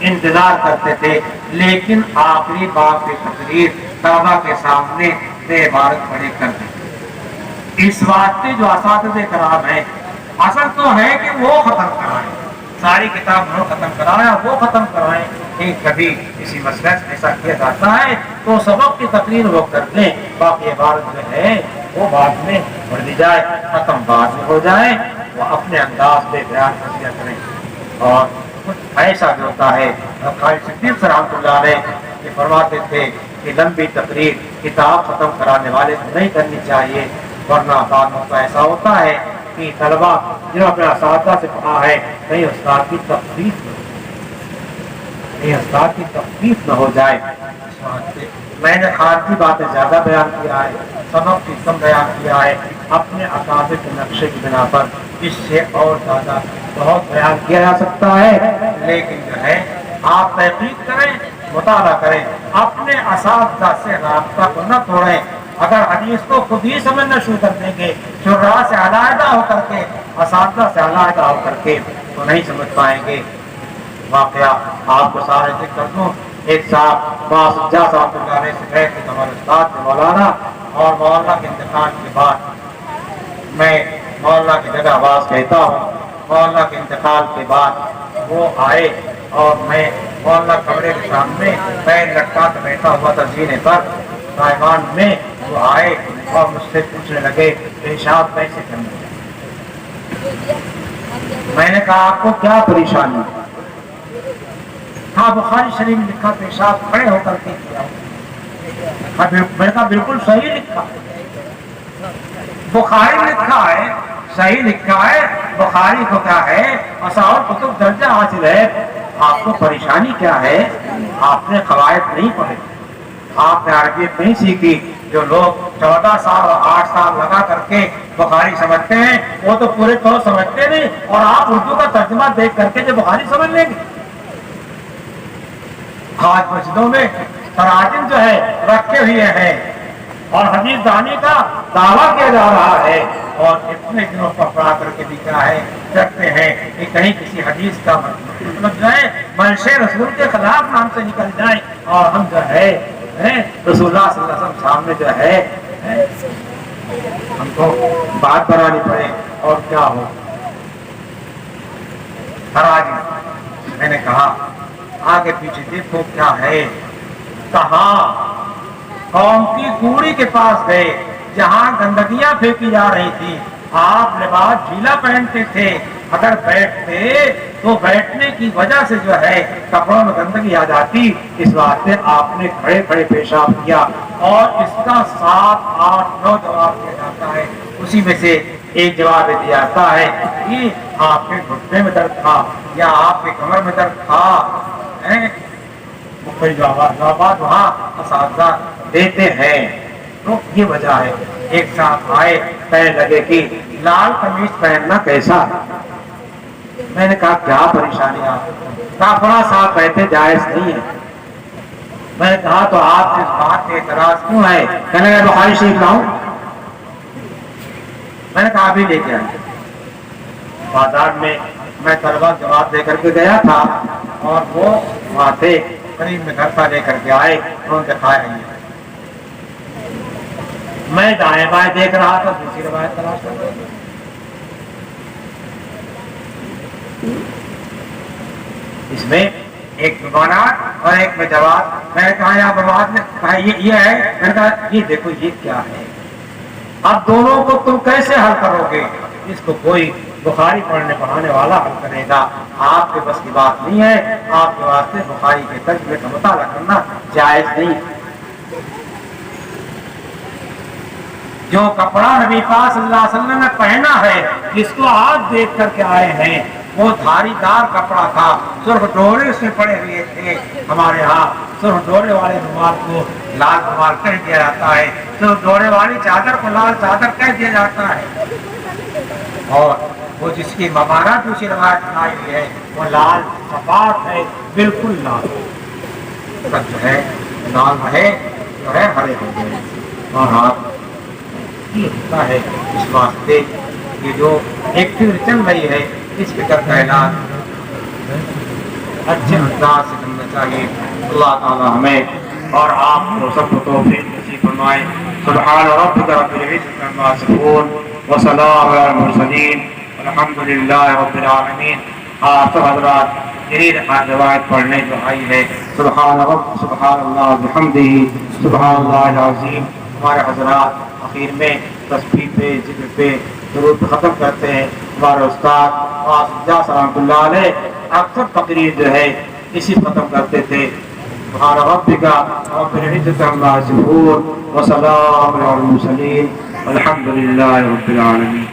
انتظار کرتے تھے، لیکن آخری باب کی تقریر طلبا کے سامنے نے عبارت پڑھی کر دی۔ اس واسطے جو اساتذہ کرام ہیں اصل تو ہے کہ وہ ختم کرائیں، ساری کتاب وہ ختم کرائیں، وہ ختم کرائیں کہ کبھی کسی مسئلہ سے ایسا کیا جاتا ہے تو سبق کی تقریر وہ کر دیں، باقی عبارت جو ہے وہ بعد میں پڑھ دی جائے، ختم بعد میں ہو جائے، وہ اپنے انداز پہ بیان کر دیا کریں۔ اور کچھ ایسا جو ہوتا ہے خالد صدیق رحمۃ اللہ علیہ یہ فرماتے تھے کہ لمبی تقریر کتاب ختم کرانے والے کو نہیں کرنی چاہیے، ورنہ بعض موقع ایسا ہوتا ہے کہ طلبہ جو اپنے اساتذہ سے پڑھا ہے کہیں استاد کی تکلیف نہ ہو جائے۔ اس واسطے میں نے خارجی باتیں زیادہ بیان کیا ہے، سبق کی کم بیان کیا ہے، اپنے اکابر کے نقشے کی بنا پر اس سے اور زیادہ بہت بیان کیا جا سکتا ہے، لیکن جو ہے آپ تحقیق کریں، مطالعہ کریں، اپنے اساتذہ سے رابطہ کو نہ توڑیں۔ اگر حدیث کو خود ہی سمجھنا شروع کر دیں گے شراح سے علیحدہ ہو کر کے، اساتذہ سے علیحدہ ہو کر کے، تو نہیں سمجھ پائیں گے۔ واقعہ آپ کو سارے ذکر کر دوں، ایک صاحب سجا صاحب سے گئے تھے ہمارے استاد مولانا، اور مولانا کے انتقال کے بعد میں مولانا کی جگہ آواز کہتا ہوں، مولانا کے انتقال کے بعد وہ آئے اور میں مولانا کمرے کے سامنے پیر لٹکا کر بیٹھا ہوا تھا زینے پر سائبان میں، وہ آئے اور مجھ سے پوچھنے لگے پیشاب کیسے کرنا۔ میں نے کہا آپ کو کیا پریشانی؟ ہاں بخاری شریف میں لکھا پیشاب کھڑے ہو کر کے کیا۔ میں نے کہا بالکل صحیح لکھا، بخاری لکھا ہے، صحیح لکھا ہے، بخاری کو کیا ہے اصحاب کتب درجہ حاصل ہے، آپ کو پریشانی کیا ہے؟ آپ نے قواعد نہیں پڑھے، آپ نے عربیت نہیں سیکھی۔ جو لوگ 14 سال اور 8 سال لگا کر کے بخاری سمجھتے ہیں وہ تو پورے طور سمجھتے نہیں، اور آپ اردو کا ترجمہ دیکھ کر کے جو بخاری سمجھ لیں گے۔ آج مسجدوں میں تراجم جو ہے رکھے ہوئے ہیں اور حدیث دانی کا دعویٰ کیا جا رہا ہے، اور اتنے دنوں پر پڑھا کر کے بھی کیا ہے ڈرتے ہیں کہ کہیں کسی حدیث کا مطلب جو ہے منشے رسول کے خلاف نام سے نکل جائے، اور ہم جو ہے رسول اللہ صلی اللہ علیہ وسلم سامنے جو ہے ہم کو بات بنانی پڑے، اور کیا ہو تراجم۔ میں نے کہا آگے پیچھے دیکھو کیا ہے، کہاں قوم کی کوڑی کے پاس گئے جہاں گندگیاں پھینکی جا رہی تھی، آپ لباس ڈھیلا پہنتے تھے، اگر بیٹھتے تو بیٹھنے کی وجہ سے جو ہے کپڑوں میں گندگی آ جاتی، اس واسطے آپ نے کھڑے کھڑے پیشاب کیا، اور اس کا 7 8 9 جواب دیا جاتا ہے۔ اسی میں سے ایک جواب دیا جاتا ہے کہ آپ کے گھٹنے میں درد تھا یا آپ کے کمر میں درد تھا، مختلف جوابات وہاں اساتذہ دیتے ہیں۔ تو یہ وجہ ہے۔ ایک صاحب آئے کہنے لگے کہ لال قمیص پہننا کیسا ہے؟ میں نے کہا کیا پریشانی آپ؟ کافرہ صاحب کہتے جائز نہیں ہے۔ میں نے کہا تو آپ اس بات کے اعتراض کیوں ہے؟ کہنے لگے بخاری شریف لاؤں؟ میں نے کہا ابھی لے کے آئے۔ بازار میں میں طلبہ جواب دے کر کے گیا تھا، اور وہ وہاں تھے قریب میں گھر پر لے کر کے آئے، انہوں نے دکھایا نہیں۔ میں دائیں بائیں دیکھ رہا تھا، دوسری روایت تلاش کر رہا تھا۔ اس میں ایک مبانات اور ایک میں جواب۔ میں نے کہا یہاں مبانات نے کہا یہ ہے، میں نے کہا یہ دیکھو یہ کیا ہے، اب دونوں کو تم کیسے حل کرو گے؟ اس کو کوئی بخاری پڑھانے والا حل کرے گا، آپ کے بس کی بات نہیں ہے، آپ کے واسطے بخاری کے ترجمے کا مطالعہ کرنا جائز نہیں۔ جو کپڑا نبی پاک صلی اللہ علیہ وسلم نے پہنا ہے، جس کو آپ دیکھ کر کے آئے ہیں، وہ دھاری دار کپڑا تھا، سرخ ڈورے اس میں پڑے ہوئے تھے۔ ہمارے ہاں سرخ ڈورے والے رومال کو لال رومال کہہ دیا جاتا ہے، سرخ ڈورے والی چادر کو لال چادر کہہ دیا جاتا ہے، اور وہ جس کی مبارک دوسری روایت بنائی ہوئی ہے وہ لال صفات ہے، بالکل لال جو ہے لال ہے جو ہے ہرے ہو گئے، اور آپ یہ ہوتا ہے۔ اس واسطے یہ جو ایک فکر چل رہی ہے، اس فکر کا علاج اچھے انداز سے کرنا چاہیے۔ اللہ تعالیٰ ہمیں اور آپ کو سب کو توفیق نصیب فرمائے۔ سبحان ربك رب العزة عما يصفون وسلام على المرسلین الحمد للہ رب العالمین. آپ سب حضرات یہی روایت پڑھنے جو آئی ہے سبحان اللہ بحمدہ سبحان اللہ العظیم. ہمارے حضرات اخیر میں تسبیح پہ ذکر پہ درود ختم کرتے ہیں. ہمارے استاد جاس رحمۃ اللہ علیہ اکثر تقریر جو ہے اسی ختم کرتے تھے. سبحان ربک رب العزة عما یصفون وسلام علی المرسلین الحمد للہ رب العالمین.